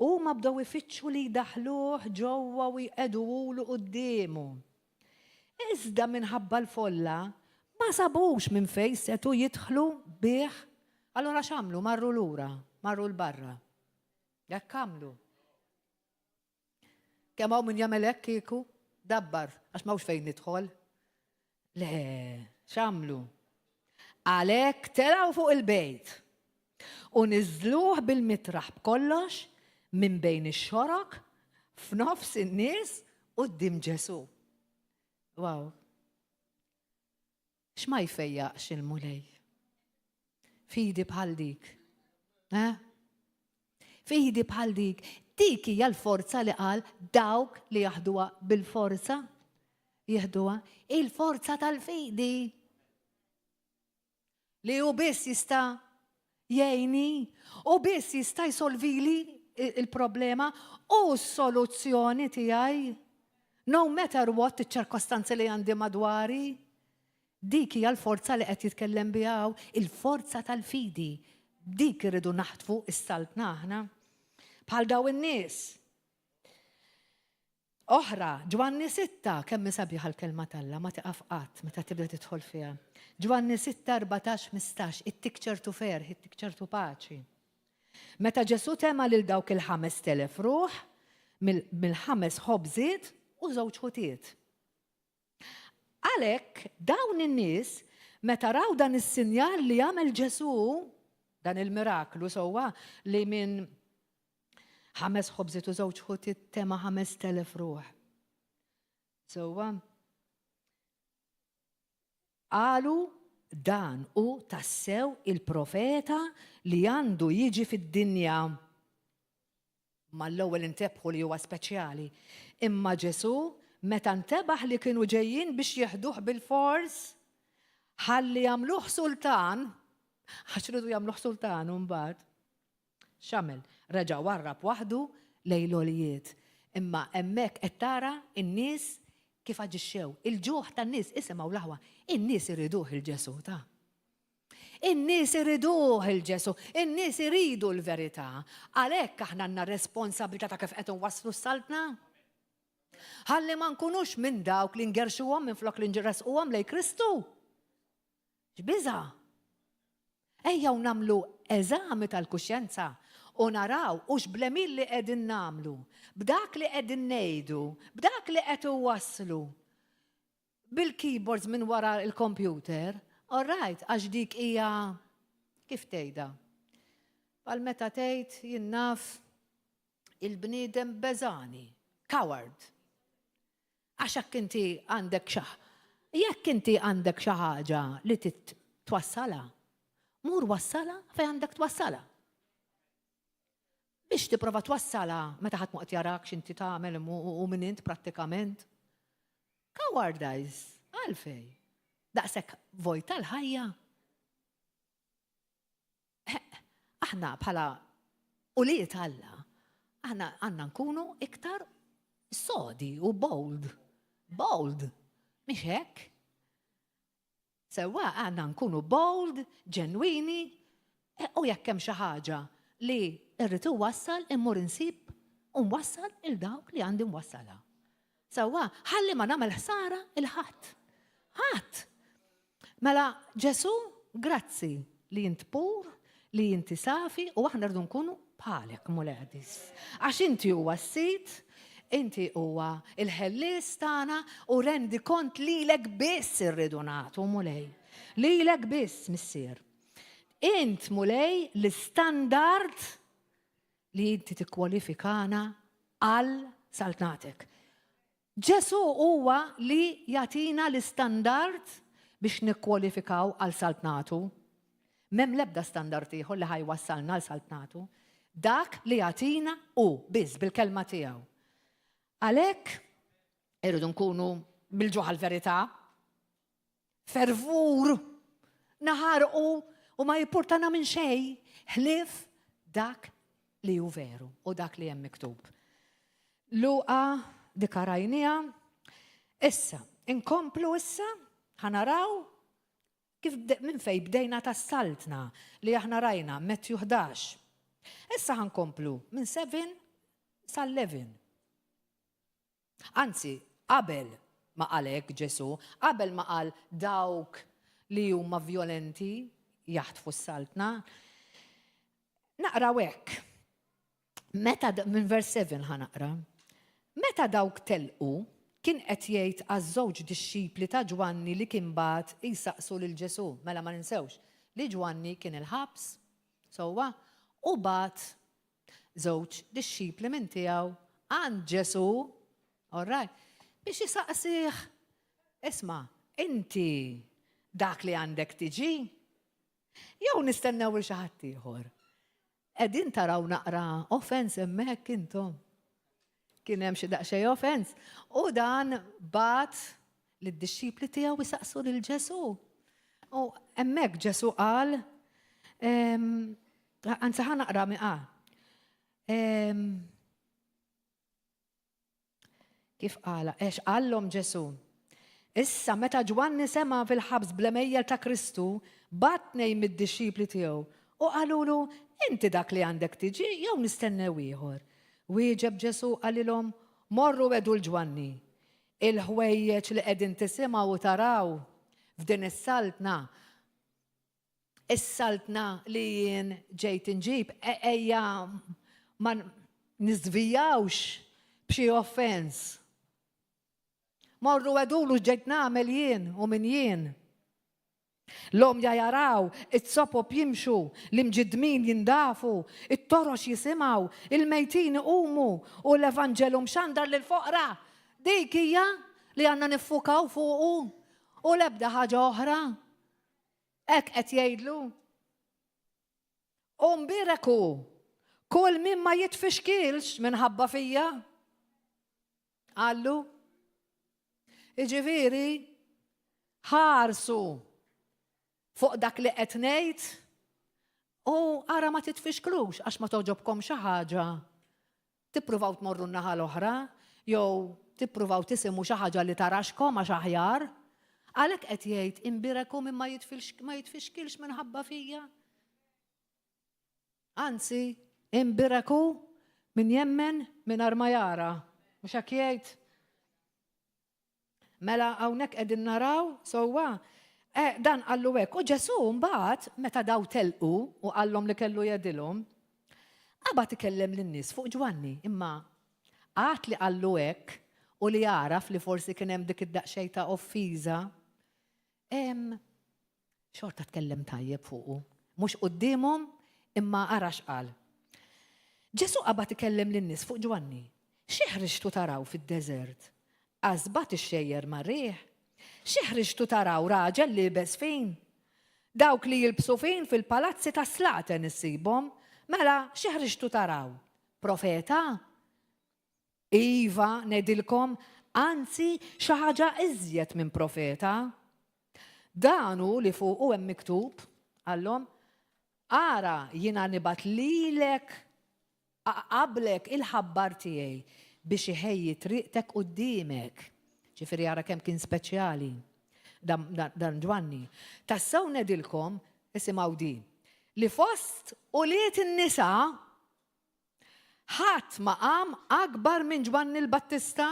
U ma bdew ifittxu li jdaħluh ġewwa u jqegħdulu qudiemu. Iżda minħabba l-folla ma sabux minn fejn setu jidħlu bih. Allora x'għamlu? Marru lura, marru l-barra. Jekk għamlu. Kemm hawn min jagħmel hekk kieku? Dabbar, għax m'hawnx fejn nidħol. Le, x'għamlu? Għalhekk telgħu fuq il-bejt u niżluh bil-mitraħ b'kollox minn bejn ix-xorok f'nofs in-nies quddiem Ġesu. Wow. X'ma jfejjaqx il-mulej? Fidi bħal dik. Fidi bħal dik. Dik hija l-forza li qal dawk li jaħduha bil-forza. Jieħduha il-forza tal-fidi. Li hu biss jista' jgħinni u biss jista' jsolvili il-problema u s-soluzzjoni tiegħi. No matter what iċ-ċirkostanzi li għandi madwari. Dik hija l-forza li qed jitkellem biha, il-forza tal-fidi. Dik irridu naħtfu is-saltna aħna. Bħal daw in-nies. Oħra, Ġwanni 6, kemm sabiħ l-kelma talla, ma tiqaf qatt meta tibda tidħol fiha. Ġwanni 6:14-15, it-tikċertu ferħ, it-tikċertu paċi. Meta Ġesu tema lil dawk il-5,000 ruħ, mill-5 ħobżiet u 2 ħutiet. Għalhekk dawn in-nies meta raw dan is-sinjal li jagħmel Ġesu, dan il-miraklu sewwa li minn 5 ħobżiet u 2 ħutiet tema 5,000 ruħ. Sewwa qalu dan u tassew il-profeta li għandu jiġi fid-dinja. Ma l-ewwel intebħu li huwa speċjali. Imma Ġesu meta ntebaħ li kienu ġejjin biex jieħduh bil-fors, ħalli jagħmluh sultan, għax ridu jagħmluh sultan mbagħad. X'għamel? Reġa' warrab waħdu lejlolijiet. Imma hemmhekk qed tara n-nies kif aġixxew. Il-ġuħ tan-nies isimgħu l-aħwa. In-nies iriduh il-Ġesu ta'. In-nies iriduh il-Ġesu, in-nies iridu l-verità. Għalhekk aħna għandna responsabilità ta' kif qed inwasslu s-saltna. Ħalli ma nkunux minn dawk li ngerxuhom minflok li nġerresquhom lejn Kristu. X'biża'? Ejjew nagħmlu eżami tal-kuxjenza u naraw ux blemin li qegħdin namlu, b'dak li qegħdin ngħidu, b'dak li qed iwasslu bil-keyboards minn wara il-computer, all right, għax dik hija kif tgħidha. Bħal meta tgħid jien naf il-bniedem beżani, coward. Għax jekk inti għandek xi ħaġa li twassala, mur wassala fejn għandek twassala. Biex tipprova twassala meta ħadd ma qed jarak x'inti tagħmel u min int prattikament. Cowardice, għalfej. Daqshekk vojt tal-ħajja. Aħna bħala uliet Alla, aħna għandna nkunu iktar sodi u bold. Bold, mhix hekk? Sewwa għandna nkunu bold, ġenwini, u jekk hemm xi ħaġa li irrid iwassal immur insib u nwassal il dawk li għandi nwassala. Sewwa ħalli ma nagħmel ħsara il-ħadd. Ħadd. Mela Ġesu, grazzi li int pur, li inti safi u aħna rridu nkunu bħalek muledis. Għax inti huwa s-sit, inti huwa il-ħellis tagħna u rendi kont lilek biss irridu nagħtu mulej. Lilek biss missier. Int mulej l-istandard li inti tikkwalifikana għal saltnatek. Ġesu huwa li jatina l-istandard biex nikkwalifikaw għal saltnatu. Mem lebda standard ieħor li ħajwassalna għal saltnatu. Dak li jatina biss bil-kelma tiegħu. Għalhekk irridu nkunu bil-ġuħa l-verità, fervur, naħarqu u ma jippurtana minn xejn ħlief dak li hu veru u dak li hemm miktub. Luqa dikarajnija, issa, inkomplu issa, ħanaraw kif minn fej bdejna tas-saltna li aħna rajna Matthew 11. Issa ħankomplu minn 7 sal-11. Anzi, qabel ma qalek Ġesu, qabel ma qal dawk li huma violenti jaħtfu s-saltna, naqraw hekk. Meta minn vers 7 ħanaqra. Meta dawk telqu, kien qed jgħid għaż-żewġ dixxipli ta' Ġwanni li kien bagħat jsaqsu lil Ġesu, mela ma ninsewx li Ġwanni kien il-ħabs, sewwa, u bagħat żewġ dixxipli minn tiegħu għand Ġesu, all right, biex jisaqsih, isma' inti dak li għandek tiġi, jew nistennew il xi ħadd ieħor. Qegħdin taraw naqra offens hemmhekk intom. Kien hemm xi daqsxejn offens. U dan bagħat lid-dixxipli tiegħu jisaqsu lil Ġesu. U hemmhekk Ġesu qal, anzi ħa naqra mi qal. Kif qala? Għax qallhom Ġesu. Issa meta Ġwanni sema fil-ħabs bl-emejjel ta' Kristu, bagħat tnejn mid-dixxipli tiegħu u qalulu inti dak li għandek tiġi jew nistennew ieħor. Wieġeb Ġesu qalilhom morru wedu l-Ġwanni. Il-ħwejjeġ li qegħdin tisimgħu u taraw f'din is-saltna. Is-saltna li jien ġejt inġib ejja ma niżvijawx b'xi offens. Morru wedulu ġejt nagħmel jien u min jien. L-omja jaraw, it-sopop jimxu, l-imġidmin jindafu, it-torox jisimaw, il-mejtin iqumu u l-evanġelum xandar lil-foqra. Dik hija li għandna niffukaw fuqu u l-ebda ħaġa oħra. Hekk qed jgħidlu. U mbiraku, kull min ma jitfixkilx minħabba fija. Għallu. Iġifieri ħarsu fuq dak li qed ngħid u ara ma titfixklux għax ma toġobkom xi ħaġa. Tippruvaw tmorru n-naħa l-oħra jew tippruvaw tisimgħu xi ħaġa li taraxkom għax aħjar. Għalhekk qed jgħid imbiraku minn ma jitfixkilx minħabba fija. Anzi, imbiraku min jemmen mingħajr ma jara. Mhux hekk jgħid? Mela hawnhekk qegħdin naraw sewwa Dan qallu hekk, u Ġesu mbagħad meta daw telqu u qallhom li kellu jedilhom, qabad ikellem lin-nies fuq Ġwanni, imma għad li qallu hekk u li jaraf li forsi kien hemm dik id-daqsxejn ta' offiża, xorta tkellem tajjeb fuqu, mhux qudiemhom imma ara x'qal. Ġesu qabad ikellem lin-nies fuq Ġwanni. Xi ħriġtu taraw fid-deżert? Għażbat ix-xejjer mar-riħ? Xi ħriġtu taraw raġel li libes fin? Dawk li jilbsu fin fil-palazzi ta' Slaten issibhom, mela xi ħriġtu taraw? Profeta? Iva, ngħidilkom, anzi xi ħaġa iżjed minn profeta. Danu li fuqu hemm miktub, għallhom, ara jiena nibgħat lilek qablek il-ħabbar tiegħi biex iħejji triqtek quddiemek. Ġifieri ara kemm kien speċjali dan Ġwanni. Tassew ngħidilkom, isimgħu din, li fost uliet in-nisa ħadd ma qam akbar minn Ġwanni l-Battista.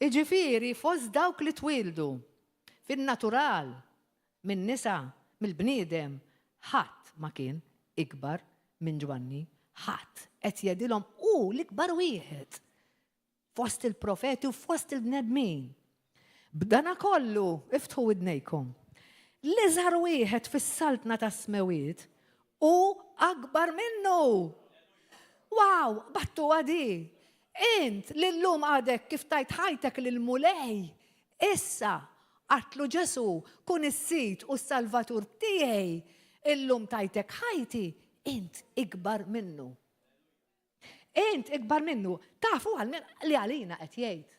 Jiġifieri fost dawk li twildu fin-natural minn nisa, mill-bniedem, ħadd ma kien ikbar minn Ġwanni. Ħadd qed jgħidilhom hu l-ikbar wieħed fost il-profeti u fost il-bnedmin. B'dana kollu iftħu widnejkom. L-iżgħar wieħed fis-saltna tas-smewiet hu akbar minnu. Wow, battu għadi. Int lillum għadek kif tajt ħajtek lil-mulej. Issa għatlu Ġesu kun is-sit u s-salvatur tiegħi. Illum tajtek ħajti. Int ikbar minnu. Int ikbar minnu. Tafu li għalina qed jgħid.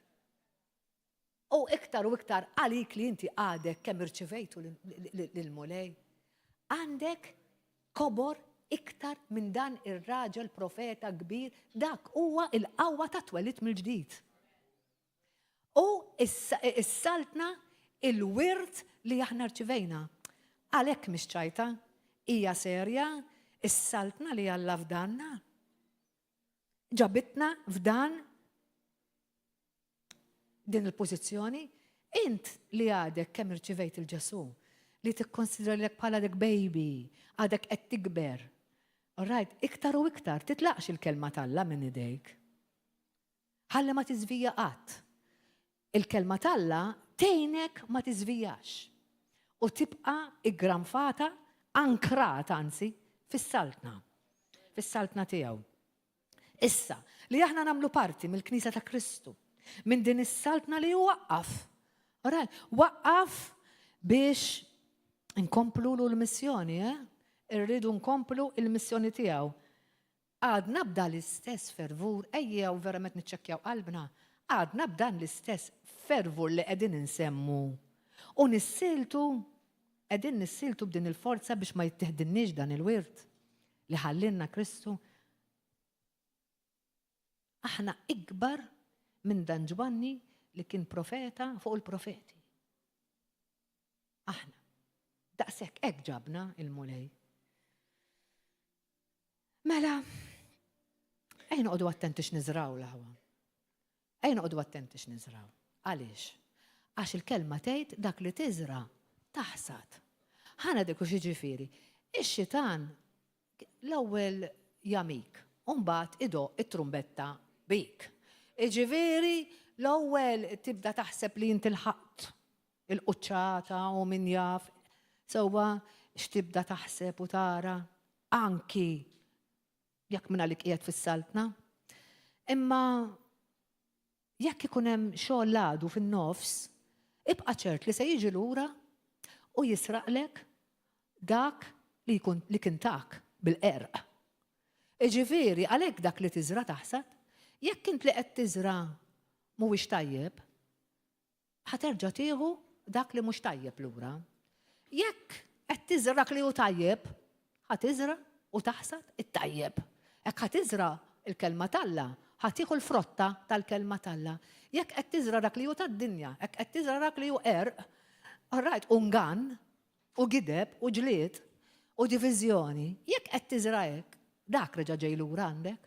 U iktar għalik li inti għadek kemm irċivejtu lil-mulej. Għandek kobor iktar minn dan ir-raġel profeta kbir, dak huwa il-qawwa ta' twelid mill-ġdid. U is-saltna il-wirt li aħna rċivejna. Għalhekk mhix ċajta, hija serja. Is-saltna li Alla f'danna. Ġabitna f'dan din il-pożizzjoni. Int li għadek kemm irċivejt il-Ġesu, li tikkonsidra lek bħala dik baby, għadek qed tikber. Alright, iktar u iktar titlaqx il-kelma tal-Alla minn idejk. Ħalli ma tiżvija qatt. Il-kelma tal-Alla tgħinek ma tiżvijax. U tibqa' iggranfata, ankrata anzi, fis-saltna tiegħu. Issa, li aħna nagħmlu parti mill-Knisja ta' Kristu, minn din is-saltna li waqqaf. Waqqaf biex inkomplu l-missjoni, irridu nkomplu il-missjoni tiegħu. Għadna bda l-istess fervur, ejjew verament niċċekkjaw qalbna, għadna b'dan l-istess fervur li qegħdin insemmu. U qegħdin nissiltu b'din il-forza biex ma jittieħdinniex dan il-wirt li ħallinna Kristu. Aħna ikbar minn dan Ġwanni li kien profeta fuq il-profeti. Aħna. Daqshekk hekk ġabna il-mulej. Mela, ejn noqogħdu attenti x'niżraw l-ħawa. Ejn noqogħdu attenti x'niżraw. Għaliex? Għax il-kelma tgħid dak li tiżra taħsad. Ħana dik xi ġifieri. Ix-xitan l-ewwel jamik, u mbagħad idoq it-trumbetta bik. Ġifieri l-ewwel tibda taħseb li inti l-ħadd il-quċċata u min jaf. Sewwa x'tibda taħseb u tara anki jekk minn għalik qiegħed fis-saltna. Imma jekk ikun hemm xogħol għadu fin-nofs, ibqa' ċert li se jiġi lura u jisraqlek dak li kien tak bil-qerq. Ġifieri għalhekk dak li tiżra taħsad, jekk int li qed tiżra mhuwiex tajjeb, ħaterġa' tieħu dak li mhux tajjeb lura. Jekk qed tiżra dak li hu tajjeb, ħatiżra u taħsad it-tajjeb. Hekk ħatiżra il-kelma tal-Alla, ħatieħu l-frotta tal-kelma tal-Alla. Jekk qed tiżra dak li hu tad-dinja, hekk qed tiżra dak li hu qerq, alright, u ngan, u gideb, u ġlied, u diviżjoni, jekk qed tiżra hekk, dak reġa' ġej lura għandek.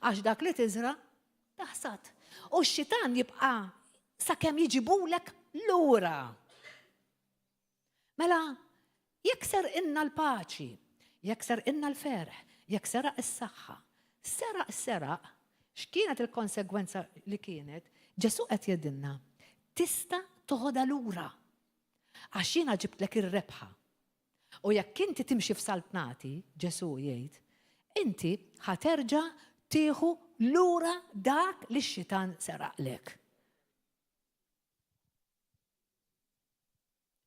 Għax dak li tiżra taħsad. U x-xitan jibqa' sakemm jiġibulek lura. Mela, jekk ser inna l-paċi, jekk ser inna l-ferħ, jekk seraq is-saħħa, seraq, x'kienet il-konsegwenza li kienet? Ġesu qed jgħidilna, tista' toħodha lura. Għax jiena ġibtlek ir-rebħa. U jekk inti timxi f'saltnati, Ġesu jgħid, inti ħaterġa' tieħu lura dak li x-xitan seraqlek.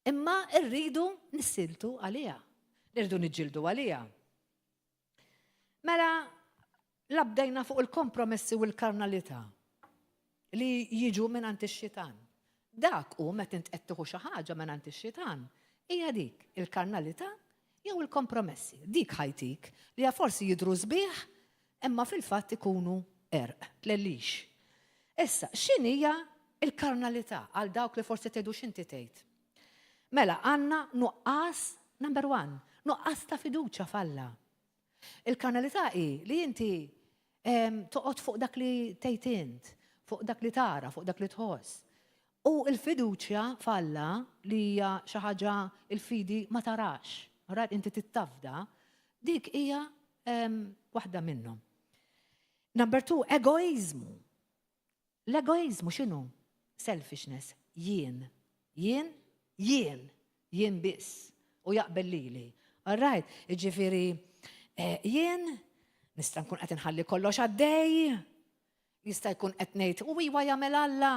Imma rridu nissiltu għalija, rridu niġġieldu għalija. Mela, labdejna fuq il-kompromessi u l-karnalità li jiġu minn ix-xitan. Dak u meta int qed tieħu xi ħaġa minn ix-xitan, hija dik il-karnalità jew il-kompromessi. Dik ħajtik li forsi jidhru sbieħ imma fil-fatt ikunu tlellix. Issa, x'inhija il-karnalità għal dawk li forsi tgħidu x'inti tgħid? Mela, għandna nuqqas, number 1, nuqqas ta' fiduċja falla. Il-karnalità hi li inti toqgħod fuq dak li tgħid int, fuq dak li tara, fuq dak li tħoss. U l-fiduċja falla li hija xi ħaġa il-fidi ma tarax, rajt inti tittafda, dik hija waħda minnhom. Number 2, egoizmu. L-egoizmu x'inhu? Selfishness, jien biss u jaqbel lili. Alright, jiġifieri jien nista' nkun qed inħalli kollox għaddej, jista' jkun qed ngħid u iwa jagħmel Alla.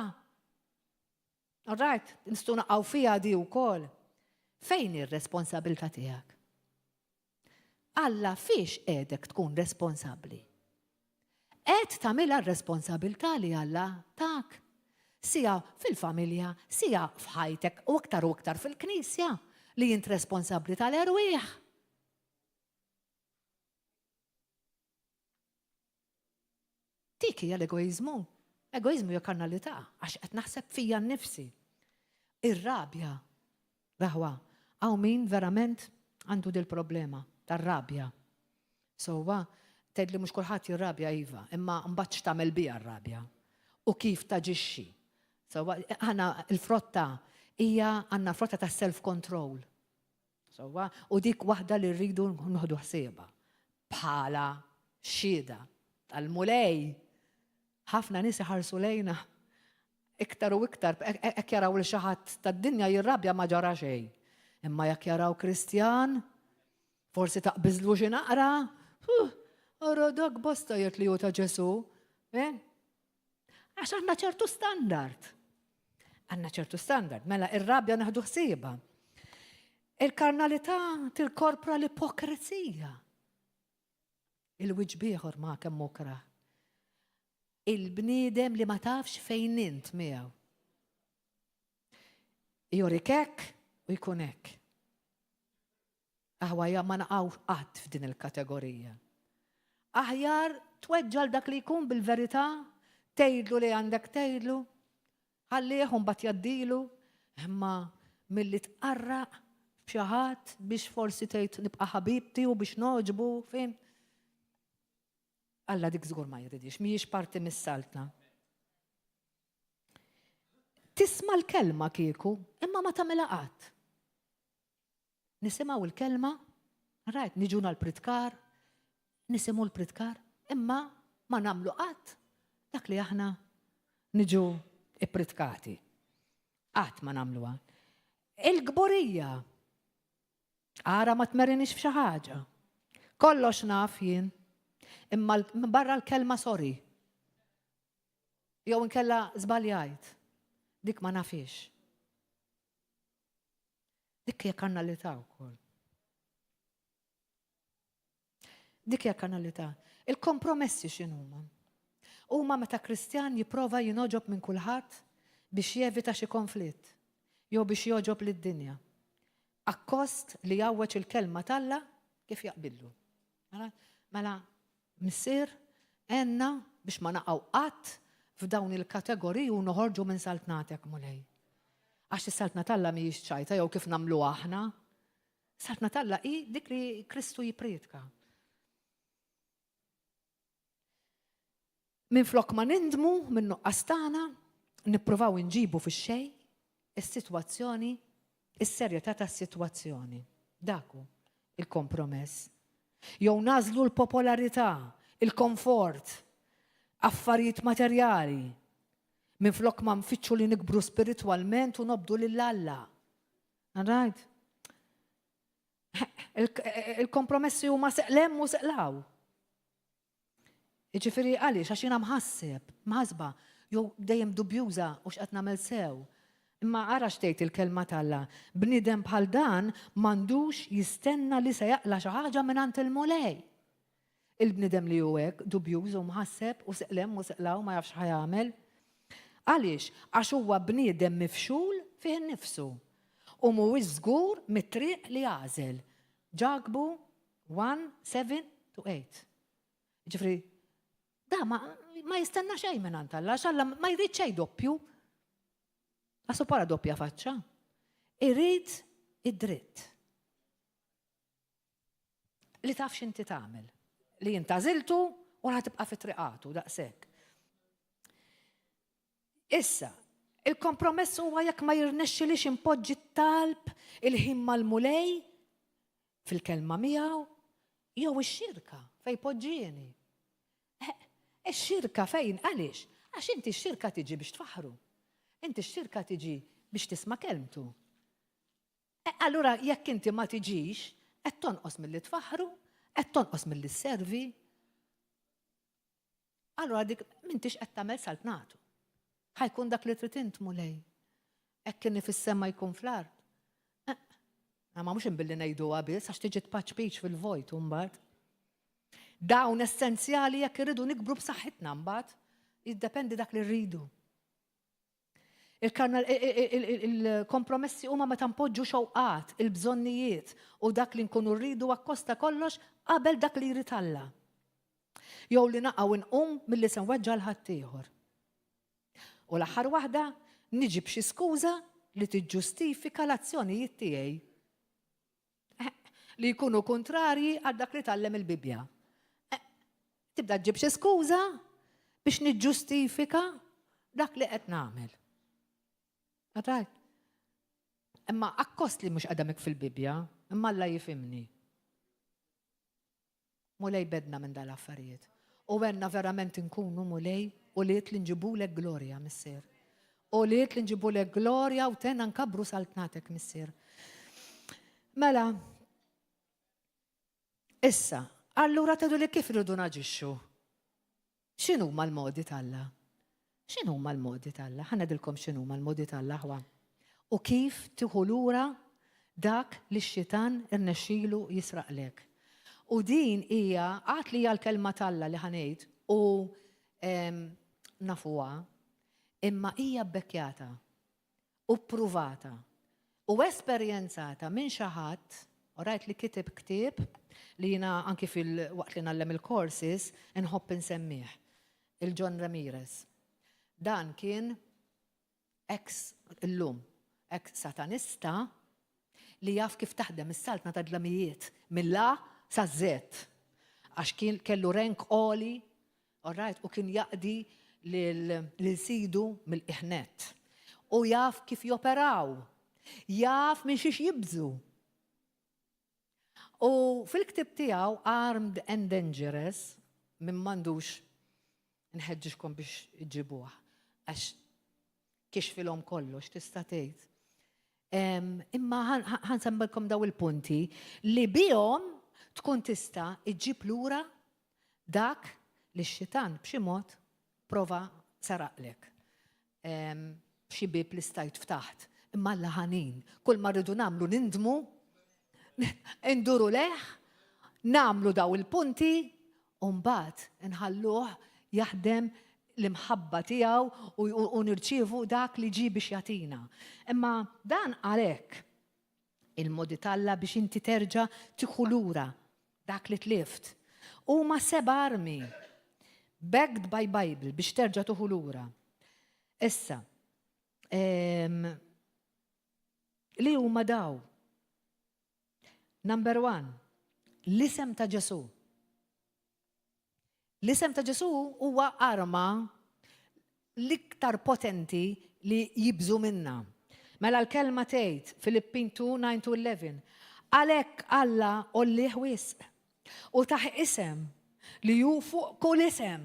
Alright, nistgħu naqgħu fiha di wkoll. Fejn ir-responsabilità tiegħek? Alla fiex qiegħdek tkun responsabbli? Qed tagħmilha r-responsabilità li Alla tak. Sija fil-familja, sija f'ħajtek u aktar fil-knisja li jint responsabbli tal-erwieħ. Dik hija l-egoizmu. Egoizmu hija karnalità għax qed naħseb fija nnifsi. Ir-rabja. Raħwa, hawn min verament għandu dil-problema tar-rabja. Sewwa, tgħidli mhux kulħadd jirrabja iva, imma mbagħad x'tagħmel biha r-rabja u kif taġixxi. Sewwa, għandna l-frotta hija għandna frotta ta' self-control. Sewwa, u dik waħda li rridu nħodu ħsiebha bħala xhieda tal-mulej. Ħafna nies iħarsu lejna iktar u iktar, hekk jaraw li xi ħadd tad-dinja jirrabja ma ġara xejn. Imma jekk jaraw Kristjan, forsi taqbiżlu xi naqra, ara dak bosta jgħid li hu ta' Ġesu. Għax għandna ċertu standard. Mela ir-rabja naħdu ħsiebha. Il-karnalità tilkorpra l-ipokrizija. Il-wiġġ ieħor ma' kemm okra. Il-bniedem li ma tafx fejn int miegħu. Jorik hekk u jkun hekk. Aħwa ma naqgħu qatt f'din il-kategorija. Aħjar tweġġal dak li jkun bil-verità, tgħidlu li għandek tgħidlu, ħallih u mbagħad jgħaddilu, imma milli tqarraq b'xi ħadd biex forsi tgħid nibqa' ħabibti u biex noġbu fejn. Alla dik żgur ma jridix, mhijiex parti mis-saltna. Tisma' l-kelma kieku, imma ma tagħmilha qatt. Nisimgħu l-kelma, rajt niġuna l-pritkar, nisimgħu l-pritkar, imma ma nagħmlu qatt dak li aħna niġu ippritkati. Qatt ma nagħmluha. Il-gburija. Ara ma tmerrinix f'xi ħaġa. Kollox naf jien. Imma barra l-kelma sorry. Jew inkella żbaljajt. Dik ma nafix. Dik hija karnalità wkoll. Dik hija karnalità. Il-kompromessi x'inhuma? Huma meta Kristjan jipprova jinoġob minn kulħadd biex jevita xi konflitt jew biex joġob lid-dinja. Akkost li jawweġ il-kelma talla kif jaqbillu. Mela missier għenna biex ma naqgħu qatt f'dawn il-kategoriji u noħorġu minn saltnatek mulej. Għax is-saltna talla mhijiex ċajta jew kif nagħmlu aħna. Saltna talla hi dik li Kristu jippriedka. Minflok ma nindmu minn nuqqas tagħna, nippruvaw inġibu fix-xejn is-sitwazzjoni is-serjetà tas-sitwazzjoni. Dak hu il-kompromess. Jew nażlu l-popolarità, il-komfort, affarijiet materjali, minflok ma nfittxu li nikbru spiritwalment u nobdu lil Alla. Right? Il-kompromessi huma seqlem u seqlaw. Jiġifieri għaliex għax jiena mħassba, jew dejjem dubjuża u x'qed nagħmel sew. Imma ara xtejt il-kelma tal-Alla, bniedem bħal dan m'għandux jistenna li se jaqla xi ħaġa mingħand il-mulej. Il-bniedem li hu hekk dubjuż u mħasseb u seqlem u seqlaw ma jafx ħajamel. Għaliex? Għax huwa bniedem mifxul fih innifsu u mhuwiex żgur mit-triq li għażel. Ġagbu 1:7-8. Ġifri, da ma jistenna xejn mingħand Alla, għax Alla ma jrid xejn doppju. Għasu para doppja faċċa. Irid id-dritt. Li taf x'inti tagħmel. Li jintażiltu u ħatibqa' fit-triqatu daqshekk. Issa, il-kompromess huwa jekk ma jirnexxilix impoġġi t-talb il-ħin mal-mulej fil-kelma miegħu jew ix-xirka fejn poġġieni. Ix-xirka fejn għaliex? Għax inti x-xirka tiġi biex tfaħru. Inti x-xirka tiġi biex tisma' kelmtu. Allura jekk inti ma tiġix, qed tonqos milli tfaħru, qed tonqos milli sservi. Allura dik m'intix qed tagħmel saltnatu. Ħajkun dak li trid int mulej. Hekk kien fis-sema jkun fl-art. Ma mhux inbilli ngħiduha biss għax tiġi tpaċċ piċ fil-vojt u mbagħad. Dawn essenzjali jekk irridu nikbru b'saħħitna mbagħad, jiddependi dak li rridu. Il-kompromessi huma meta npoġġu xewqat, il-bżonnijiet u dak li nkunu rridu akkosta kollox qabel dak li jrid Alla. Jew li naqgħu nqum milli se nweġġa' l-ħadd ieħor. U l-aħħar waħda niġi b'xi skuża li tiġġustifika l-azzjonijiet tiegħi. Li jkunu kontrarji għal dak li tgħallem il-Bibja. Tibda ġġib xi skuża biex niġġustifika dak li qed nagħmel. Għatajt. Imma akkost li mhux qadamek fil-Bibja, imma Alla jifhimni. Mulej bedna minn dal-affarijiet. U għenna verament nkunu mulej u liet li nġibulek glorja, missier. U liet li nġibulek glorja u tenna nkabru saltnatek, missier. Mela, issa, allura tedu li kif rridu naġixxu? X'inhu mal-modi tal-Alla? X'inhu mal-modi tal-Alla? Ħanedilkom x'inhu mal-modi tal-Alla. U kif tieħu lura dak li x-xitan irnexxielu jisraqlek. U din hija għad li hija l-kelma tal-Alla li ħanejt u nafuha, imma hija bbekkjata u pruvata u esperjenzata minn xi ħadd, rajt li kiteb ktieb li jiena anki fil-waqt li nallem il-courses inħobb insemmih, il-John Ramirez. Dan kien illum satanista li jaf kif taħdem is-saltna ta' dlamijiet mill-la sa' żett. Għax kien kellu rank qoli, u kien jaqdi lil-sidu mill-iħnet. U jaf kif joperaw, jaf minn xiex jibżu. U fil-ktib tiegħu Armed and Dangerous, minn m'għandux nħeġġixkom biex iġibuh, għax kixfilhom kollox tista' tgħid. Imma ħansemmelkom daw il-punti li bihom tkun tista' iġġib lura dak li x-xitan b'xi mod prova saraqlek. B'xi bib li stajt ftaħt. Imma l-ħanin, kull ma rridu nagħmlu nindmu, induru leħ, nagħmlu daw il-punti, u mbagħad inħalluh jaħdem l-imħabba tiegħu u nirċievu dak li ġi biex jagħtina. Imma dan għalhekk il-modi tal-Alla biex inti terġa' tieħu lura dak li tlift. Huma 7 armi backed by Bible biex terġa' tieħu lura. Issa, li huma daw. Number 1, l-isem ta' Ġesu. L-isem ta' Ġesu huwa arma l-iktar potenti li jibżu minna. Mela l-kelma tgħid Filippin 2:9-11. Għalhekk Alla ollih wisq u taħ isem li ju fuq kull isem,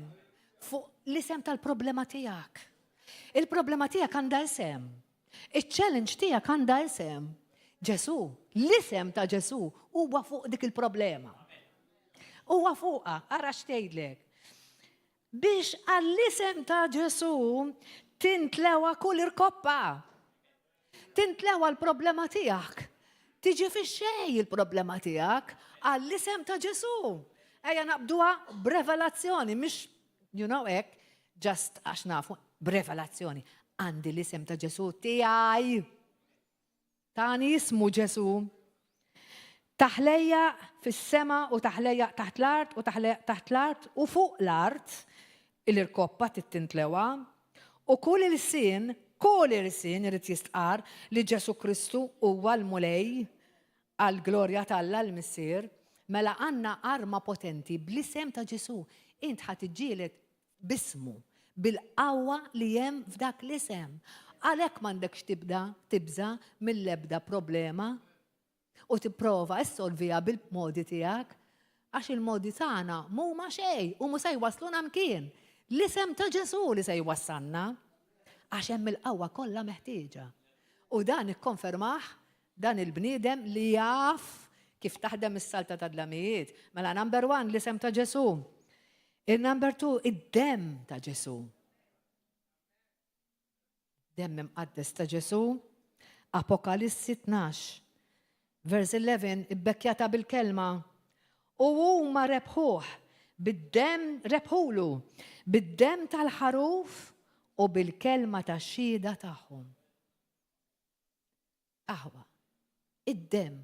fuq l-isem tal-problema tiegħek. Il-problema tiegħek għandha isem. Iċ-challenge tiegħek għandha isem. Ġesu, l-isem ta' Ġesu huwa fuq dik il-problema. Huwa fuqha, ara x'tgħidlek. Biex għall-isem ta' Ġesu tintlewa kull irkoppa. Tintlewa l-problema tiegħek. Tiġi fix-xejn il-problema tiegħek għall-isem ta' Ġesu. Ejja naqbduha b'revelazzjoni, mhix hekk, just għax nafu b'revelazzjoni. Għandi l-isem ta' Ġesu tiegħi. Tani ismu Ġesu. Taħlejja fis-sema u taħlejja taħt l-art u taħlejja taħt l-art u fuq l-art il-irkoppa tintlewa u kull il-sin irid jistqar li Ġesu Kristu huwa l-mulej għall-glorja tal-Alla l-Missier. Mela għandna arma potenti bl-isem ta' Ġesu. Int ħadd iġġieled bismu, bil-qawwa li hemm f'dak l-isem. Għalhekk m'għandekx tibża mill-ebda problema u tipprova issolvija bil-modi tiegħek għax il-modi tagħna mhuma xejn u mhux se jwasluna mkien. L-isem ta' Ġesu li se jwassalna għax hemm il-qawwa kollha meħtieġa. U dan ikkonfermah dan il-bniedem li jaf kif taħdem is-salta tad-dlamijiet. Mela number 1 l-isem ta' Ġesu. Il-number 2 id-dem ta' Ġesu. Dem imqaddes ta' Ġesu. Apokalissi 12. Vers 11 ibbekkjata bil-kelma. U huma rebħuh bid-dem rebħulu bid-dem tal-ħaruf u bil-kelma tax-xhieda tagħhom. Aħwa, id-dem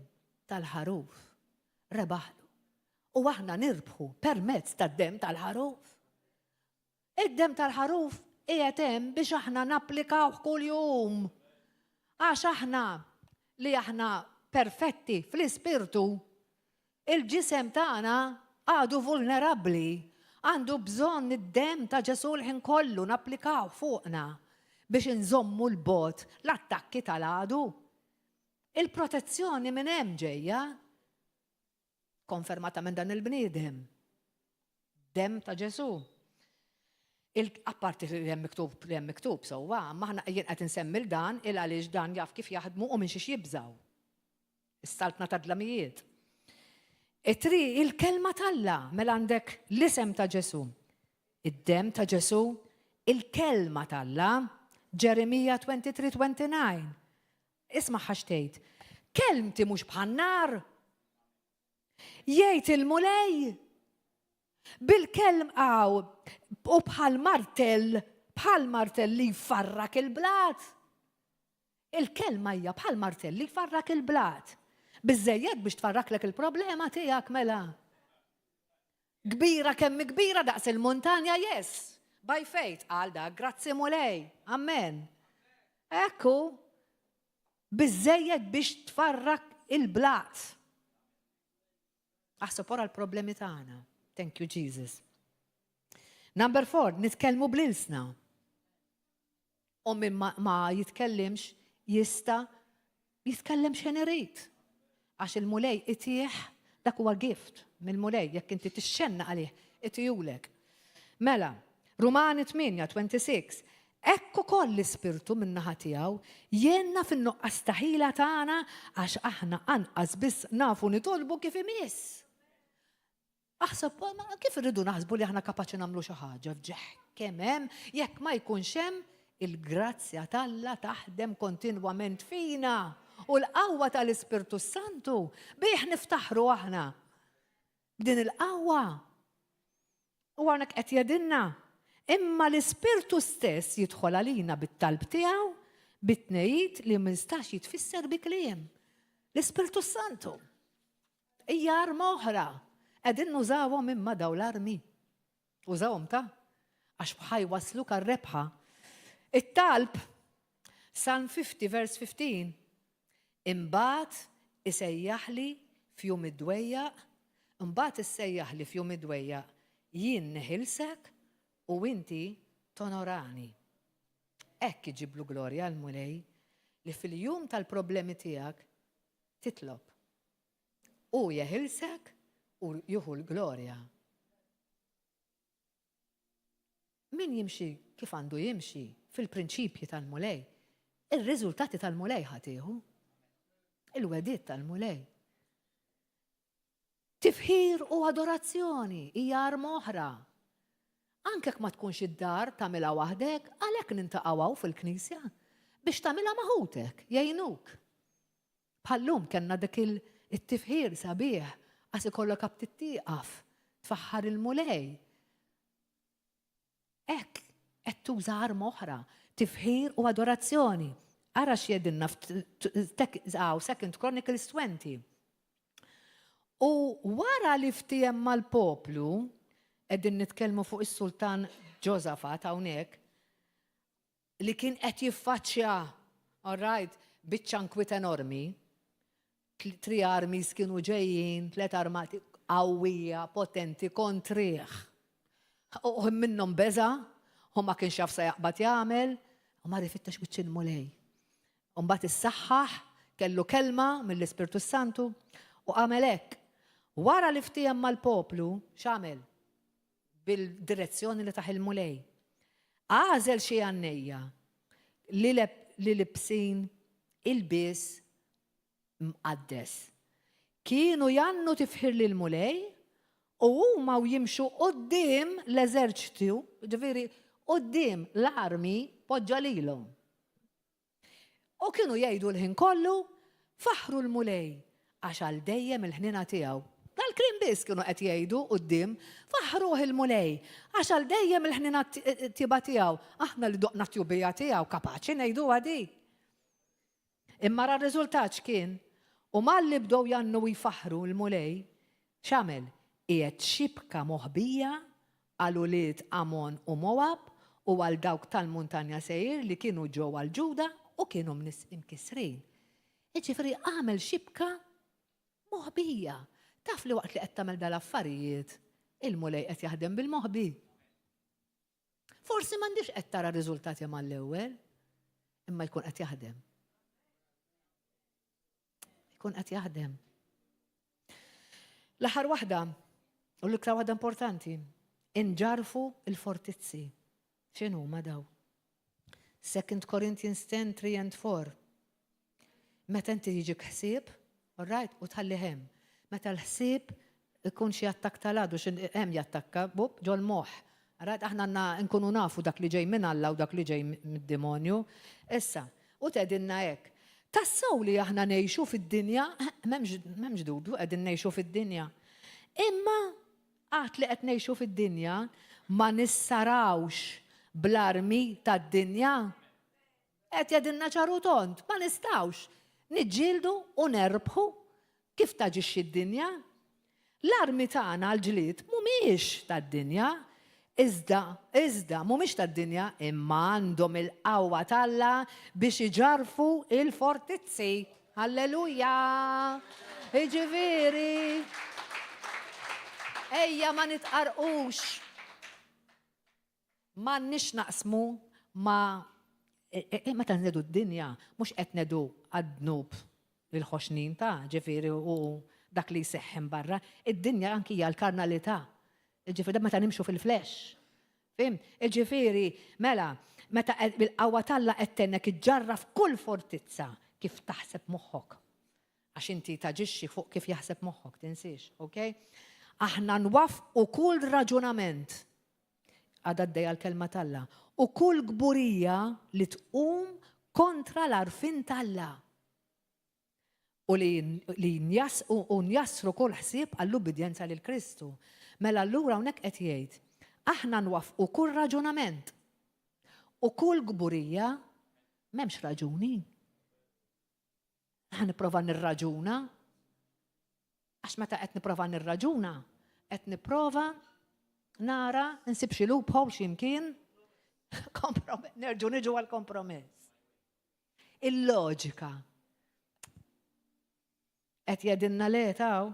tal-ħaruf rebaħlu. U aħna nirbħu permezz tad-dem tal-ħaruf. Id-dem tal-ħaruf qiegħed hemm biex aħna napplikawh kuljum. Għax aħna li aħna perfetti fl-ispirtu, il-ġisem tagħna għadu vulnerabbli, għandu bżonn id-dem ta' Ġesu l-ħin kollu napplikaw fuqna biex inżommu l-bot l-attakki tal-għadu. Il-protezzjoni minn hemm ġejja konfermata minn dan il-bniedem. Dem ta' Ġesu. Apparti li hemm miktub sewwa, ma aħna jien qed insemmi dan il għaliex dan jaf kif jaħdmu u minn xiex jibżaw. Is-saltna ta' dlamijiet. It-tri il-kelma tal-Alla mela għandek l-isem ta' Ġesu, id-dem ta' Ġesu, il-kelma tal-Alla, Ġeremija 23:29. Isma' ħaxtejt. Kelmti mhux bħan-nar. Jgħid il-mulej bil-kelma u bħal martell li jfarrak il-blat. Il-kelma hija bħal martell li jfarrak il-blat. Biżżejjed biex tfarraklek il-problema tiegħek mela. Kbira kemm kbira daqs il-muntanja, yes. By faith, għal dak, grazzi mulej. Amen. Ekku, biżżejjed biex tfarrak il-blat. Aħseb wara l-problemi tagħna. Thank you, Jesus. Number 4, nitkellmu bl-ilsna. U min ma jitkellimx jista' jitkellem x'in irid. Għax il-mulej itih dak huwa gift mill-mulej jekk inti tixxenna għalih itijulek. Mela, Rumani 8:26. Ekku koll l-ispirtu min-naħa tiegħu jenna fin-nuqqas ta' ħila tagħna għax aħna anqas biss nafu nitolbu kif imiss. Aħseb kif irridu naħsbu li aħna kapaċi nagħmlu xi ħaġa fġeħ kemm hemm jekk ma jkunx hemm il-grazzja tal-Alla taħdem kontinwament fina u l-qawwa tal-Ispirtu Santu bih niftaħru aħna. Din il-qawwa. U għanek qed jedinna. Imma l-Ispirtu stess jidħol għalina bit-talb tiegħu bit-tnejjid li ma jistax jitfisser bi kliem. L-Ispirtu Santu. Hija arma oħra. Qegħdin nużawhom imma daw l-armi. Użawhom ta' għax bħaj waslu kar-rebħa. It-talb Psalm 50 vers 15. Imbagħad isejjaħli f'jum id-dwejjaq, imbagħad issejjaħli f'jum id-dwejjaq jien neħilsek u inti tonorani. Hekk iġiblu glorja l-mulej li fil-jum tal-problemi tiegħek titlob. U jeħilsek u juhu l-glorja. Min jimxi kif għandu jimxi fil-prinċipji tal-mulej, il-riżultati tal-mulej ħatiħu, il-wedit tal-mulej. Tifħir u adorazzjoni hija arma oħra. Anke ma tkunx id-dar tagħmilha waħdek, għalhekk nintaqgħu fil-Knisja biex tagħmilha maħutek, jgħinuk. Bħallum kellna dak it-tifħir sabiħ għas ikollok abtit tieqaf, tfaħħar il-mulej. Hekk qed tuża arma oħra, tifħir u adorazzjoni. Ara x'jedilna Second Chronicles 20. U wara li ftiem mal-poplu, qegħdin nitkellmu fuq is-Sultan Ġosafat hawnhekk, li kien qed jiffaċċja, all right, biċ-ċankwit enormi, 3 armies kienu ġejjin, 3 armati qawwija, potenti, kontrih. U minnhom beża, u ma kienx jaf se jaqbad jagħmel, u ma rifittex biċċ il-mulej. U mbagħad issaħħaħ, kellu kelma mill-Ispirtu Santu u għamel hekk. Wara li ftehim mal-poplu, x'għamel? Bil-direzzjoni li taħ il-mulej. Għażel xi għannejja li libsin il-biss mqaddes. Kienu jannu tifħir lil mulej u huma jimxu qudiem l-eżerċitu, ġifieri qudiem l-armi poġġa lilhom. U kienu jgħidu l-ħin kollu faħru l-mulej għax għal dejjem il-ħnina tiegħu. Dal-krim biss kienu qed jgħidu quddiem faħruh il-mulej għax għal dejjem il-ħnina tiba tiegħu. Aħna li doqna tjubija tiegħu kapaċi ngħidu għadi. Imma r-riżultat x'kien u malli bdew jannu jfaħru l-mulej x'għamel? Qiegħed xibka moħbija għal ulied Amon u Moab u għal dawk tal-Muntanja Sejr li kienu ġew għal Ġuda u kienu mkissrin. Jiġifieri għamel xibka moħbija. Taf li waqt li qed tagħmel dal-affarijiet, il-mulej qed jaħdem bil-moħbi. Forsi m'għandix qed tara riżultati mal-ewwel, imma jkun qed jaħdem. Jkun qed jaħdem. L-aħħar waħda, u l-iktar waħda importanti, inġarfu il-fortizzi. X'inhu ma daw? 2 Corinthians 10, 3 and 4. Meta inti jiġik ħsieb, all right, u tħalli hemm. Meta l-ħsieb ikun xi attakk tal-għadu hemm jattakka bub ġol moħħ. Right, aħna nkunu nafu dak li ġej minn Alla u dak li ġej mid-demonju. Issa, u tgħidilna hekk. Tassew li aħna ngħixu fid-dinja, m'hemmx dubju qegħdin ngħixu fid-dinja. Imma qatt li qed ngħixu fid-dinja ma nissarawx bl-armi tad-dinja. Qed jgħidilna ċaru tont, ma nistgħux niġġieldu u nerbħu kif taġixxi d-dinja. L-armi tagħna l-ġlied mhumiex tad-dinja, iżda mhumiex tad-dinja imma għandhom il-qawwa talla biex iġarfu il-fortizzi. Alleluja! Jiġifieri ejja ma nitqarqux. M'għandniex naqsmu meta nnedu d-dinja, mhux qed nedu għad-dnub il-ħoxnin ta' ġifieri u dak li jseħħem barra, id-dinja anki hija l-karnalità. Ġifieri meta nimxu fil-flesh. Fim? Ġifieri mela, meta bil-qawwa talla qed tennek iġġarraf kull fortizza kif taħseb moħħok. Għax inti taġixxi fuq kif jaħseb moħħok, tinsiex, okay? Aħna nwaffqu kull raġunament għadha d-dejja l-kelma talla u kull gburija li tqum kontra l-arfin talla. U li njassru kull ħsieb għall-ubidjenza lil Kristu. Mela allura hawnhekk qed jgħid, aħna nwaffqu kull raġunament u kull gburija m'hemmx raġuni. Aħna nipprova nirraġuna għax meta qed nipprova nirraġuna, qed nipprova nara nsib xi loophole x'imkien nerġgħu niġu għall-kompromess. Il-loġika qed jgħidilna le taw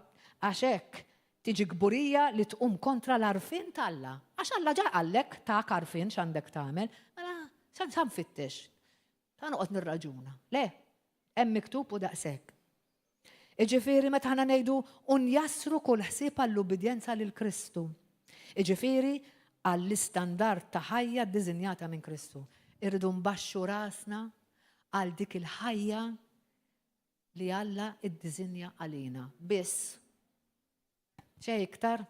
għax hekk tiġi gburija li tqum kontra l-arfin talla. Għax Alla ġa qallek ta' arfin x'għandek tagħmel, mela sa nfittex. ta' noqgħod nirraġuna. Le, hemm miktub u daqshekk. Iġifieri meta ħana ngħidu unjassru kull ħsieb għall-ubidjenza lil Kristu. Iġifieri għall-istandard ta' ħajja ddiżinjata minn Kristu. Irridu nbaxxu rasna għal dik il-ħajja li Alla iddiżinja għalina. Biss. Xejn iktar.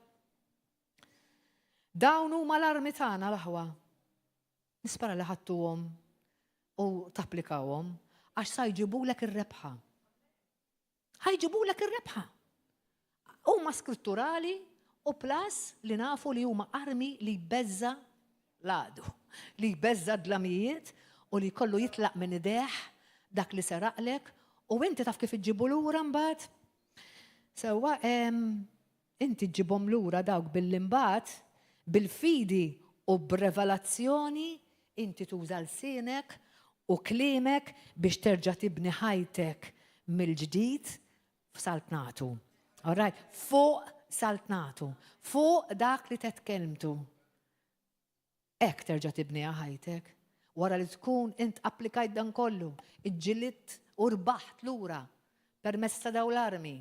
Dawn huma l-armi tagħna l-aħwa. Nispara li ħadtuhom u tapplikawhom għax sa jġibulek ir-rebħa. Ħajġibulek ir-rebħa. Huma skritturali u plus li nafu li huma armi li jbeżza l-għadu, li jbeżza d-dlamijiet u li kollu jitlaq minn ideħ dak li seraqlek u inti taf kif iġġibu lura mbagħad. Sewwa inti ġġibhom lura dawk bil-imbagħad bil-fidi u b'revelazzjoni inti tuża lsienek u kliemek biex terġa' tibni ħajtek mill-ġdid f'saltnatu. All right, fuq saltnatu, fuq dak li tetkellmtu. Hekk terġa' tibniha ħajtek. Wara li tkun int applikajt dan kollu, iġġiliet u rbaħt lura permezz ta' dawn l-armi.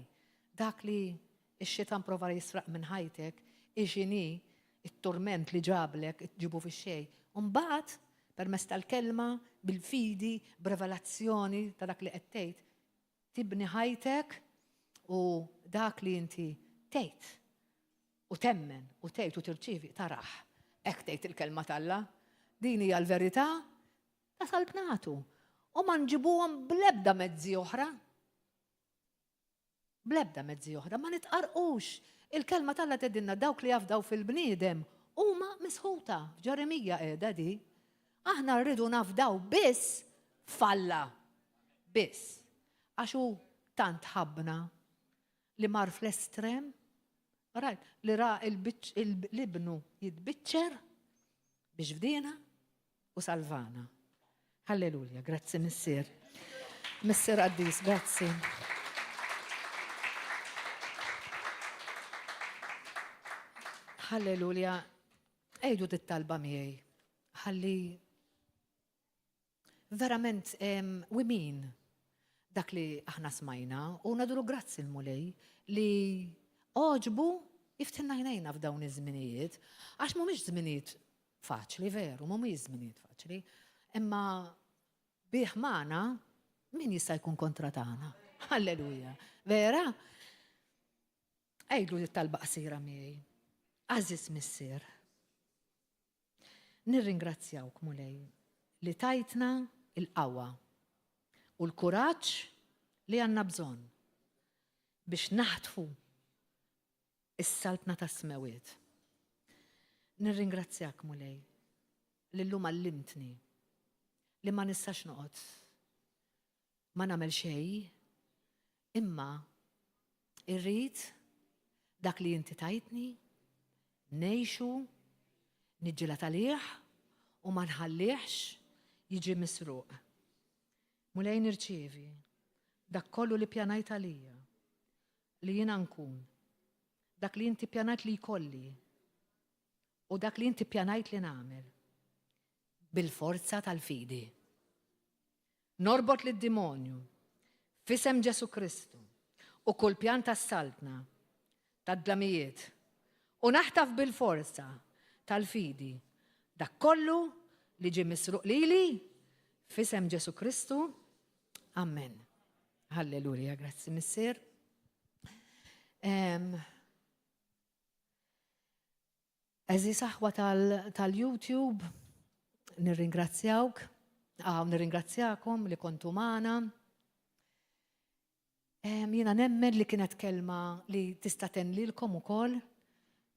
Dak li x-xitan prova jisraq minn ħajtek, ixini it-torment li ġablek, tġibu fix-xejn. Mbagħad permezz tal-kelma, bil-fidi, b'revelazzjoni ta' dak li qed tgħid, tibni ħajtek u dak li inti tgħid u temmen u tgħid u tirċievi taraħ. Hekk tgħid il-kelma t'Alla. Din hija l-verità ta' saltnatu. U ma nġibuhom bl-ebda mezzi oħra. Bl-ebda mezzi oħra, ma nitqarqux. Il-kelma t'Alla tgħidilna dawk li jafdaw fil-bniedem huma misħuta. Ġeremija qiegħda di. Aħna rridu nafdaw biss f'Alla. Biss. Għax hu tant ħabbna li mar fl-estrem, li ra l-ibnu jitbiċċer biex fdina u salvana. Halleluja, grazzi missier. Missier Qaddis, grazzi. Halleluja, ejdu tit-talba miegħi. Ħalli verament wimin dak li aħna smajna u nadru grazzi l-mulej li oġbu jiftinna jnejna f'dawn iż-żminijiet, għax mhumiex żminijiet faċli, veru, mhumiex żminijiet faċli, imma bih magħna min jista' jkun kontra tagħna. Halleluja. Vera? Ejdu it-talba qasira miegħi. Aziz missier. Nirringrazzjawk mulej li tajtna il-qawwa u l-kuraġġ li għandna bżonn biex naħtfu is-saltna tas-smewiet. Nirringrazzjak mulej li llum allimtni li ma nistax noqgħod ma nagħmel xejn imma irrid dak li inti tajtni ngħixu niġġiela talih u ma nħallihx jiġi misruq. Mulej nirċievi dak kollu li pjanajt għalija li jiena nkun, dak li inti pjanajt li jkolli u dak li inti pjanajt li nagħmel bil-forza tal-fidi. Norbot lid-dimonju f'isem Ġesu Kristu u kull pjan tas-saltna tad-dlamijiet u naħtaf bil-forza tal-fidi dak kollu li ġie misruq lili f'isem Ġesu Kristu. Amen. Halleluja, grazzi missier. Eżi saħwa tal-YouTube, nirringrazzjawk, nirringrazzjakom li kontu magħna. Jiena nemmen li kienet kelma li tista' tenlilkom ukoll,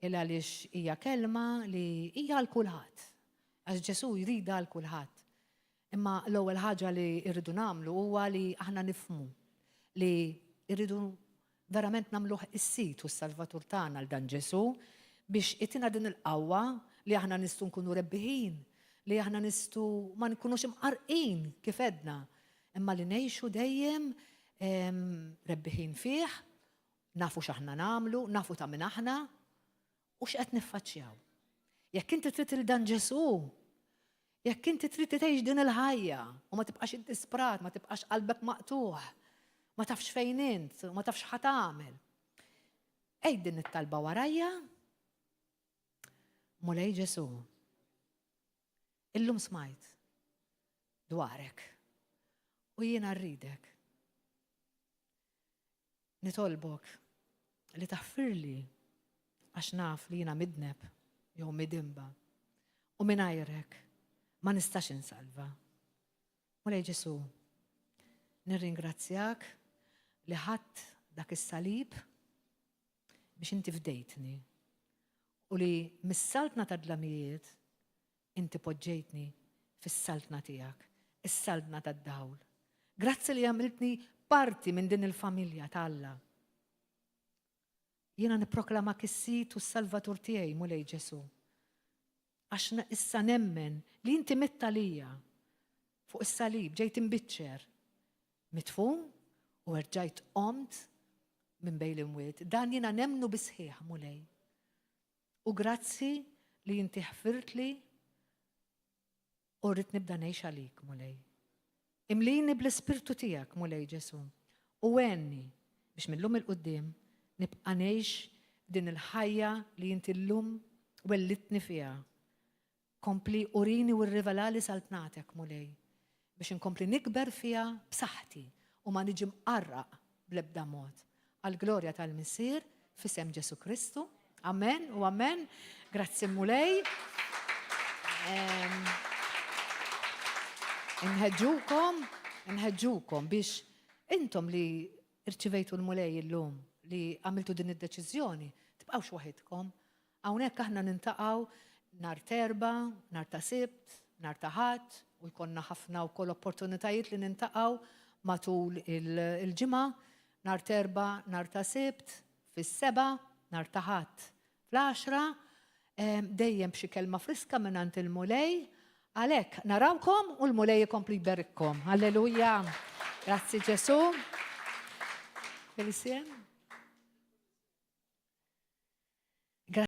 il għaliex hija kelma li hija għal kulħadd. Għax Ġesu jrida għal kulħadd. Imma l-ewwel ħaġa li rridu nagħmlu huwa li aħna nifhmu li rridu verament nagħmluh is-sit u s-salvatur tagħna għal dan Ġesu biex itina din il-qawwa li aħna nistgħu nkunu rebbiħin, li aħna nistgħu ma nkunux imqarqin kif edna, imma li ngħixu dejjem rebbiħin fih, nafu x'aħna nagħmlu, nafu ta' min aħna u x'qed niffaċċjaw. Jekk inti trid il dan Ġesu, Jekk inti trid tgħix din il-ħajja u ma tibqax iddisprat, ma tibqax qalbek maqtuħ, ma tafx fejn int, ma tafx ħatamel. Ejd din it-talba warajja, mulej Ġesu. Illum smajt dwarek u jiena rridek. Nitolbok li taħfirli għax naf li jiena midneb jew midimba u mingħajrek ma nistax insalva. Mulej Ġesu, nirringrazzjak li ħadd dak is-salib biex inti fdejtni u li mis-saltna ta' dlamijiet inti poġġejtni fis-saltna tiegħek, is-saltna tad-dawl. Grazzi li għamiltni parti minn din il-familja ta' Alla. Jiena nipproklamak is-sit u s-salvatur tiegħi mulej Ġesu. Għax issa nemmen li inti mitta lija fuq is-salib ġejt imbiċċer mitfun u rġajt qomt minn bejn l-imwiet. Dan jiena nemnu bisħieħ mulej. U grazzi li inti ħfirtli u rrid nibda ngħix għalik mulej. Imlini bl-ispirtu tiegħek mulej Ġesu. U għenni biex millum il-qudiem nibqa' ngħix din il-ħajja li inti llum wellitni fiha. Kompli urini u rrivelali saltnatek mulej biex inkompli nikber fiha b'saħħti u ma niġi mqarraq bl-ebda mod. Għall-glorja tal-Missier f'isem Ġesu Kristu. Amen u amen. Grazzi mulej. Nħeġġukom biex intom li irċivejtu l-mulej illum li għamiltu din id-deċiżjoni tibqgħux waħedkom. Hawnhekk aħna nintaqgħu nhar terba, nhar ta' Sibt, nhar ta' Ħadd u jkollna ħafna wkoll opportunitajiet li nintaqgħu matul il-ġimgħa, nhar terba, nhar ta' Sibt, fis-seba', nhar ta' Ħadd fl-10, dejjem b'xi kelma friska mingħand il-mulej. Għalhekk narawkom u l-mulej ikompli jberikkom. Alleluja. Grazzi Ġesu. Felicien.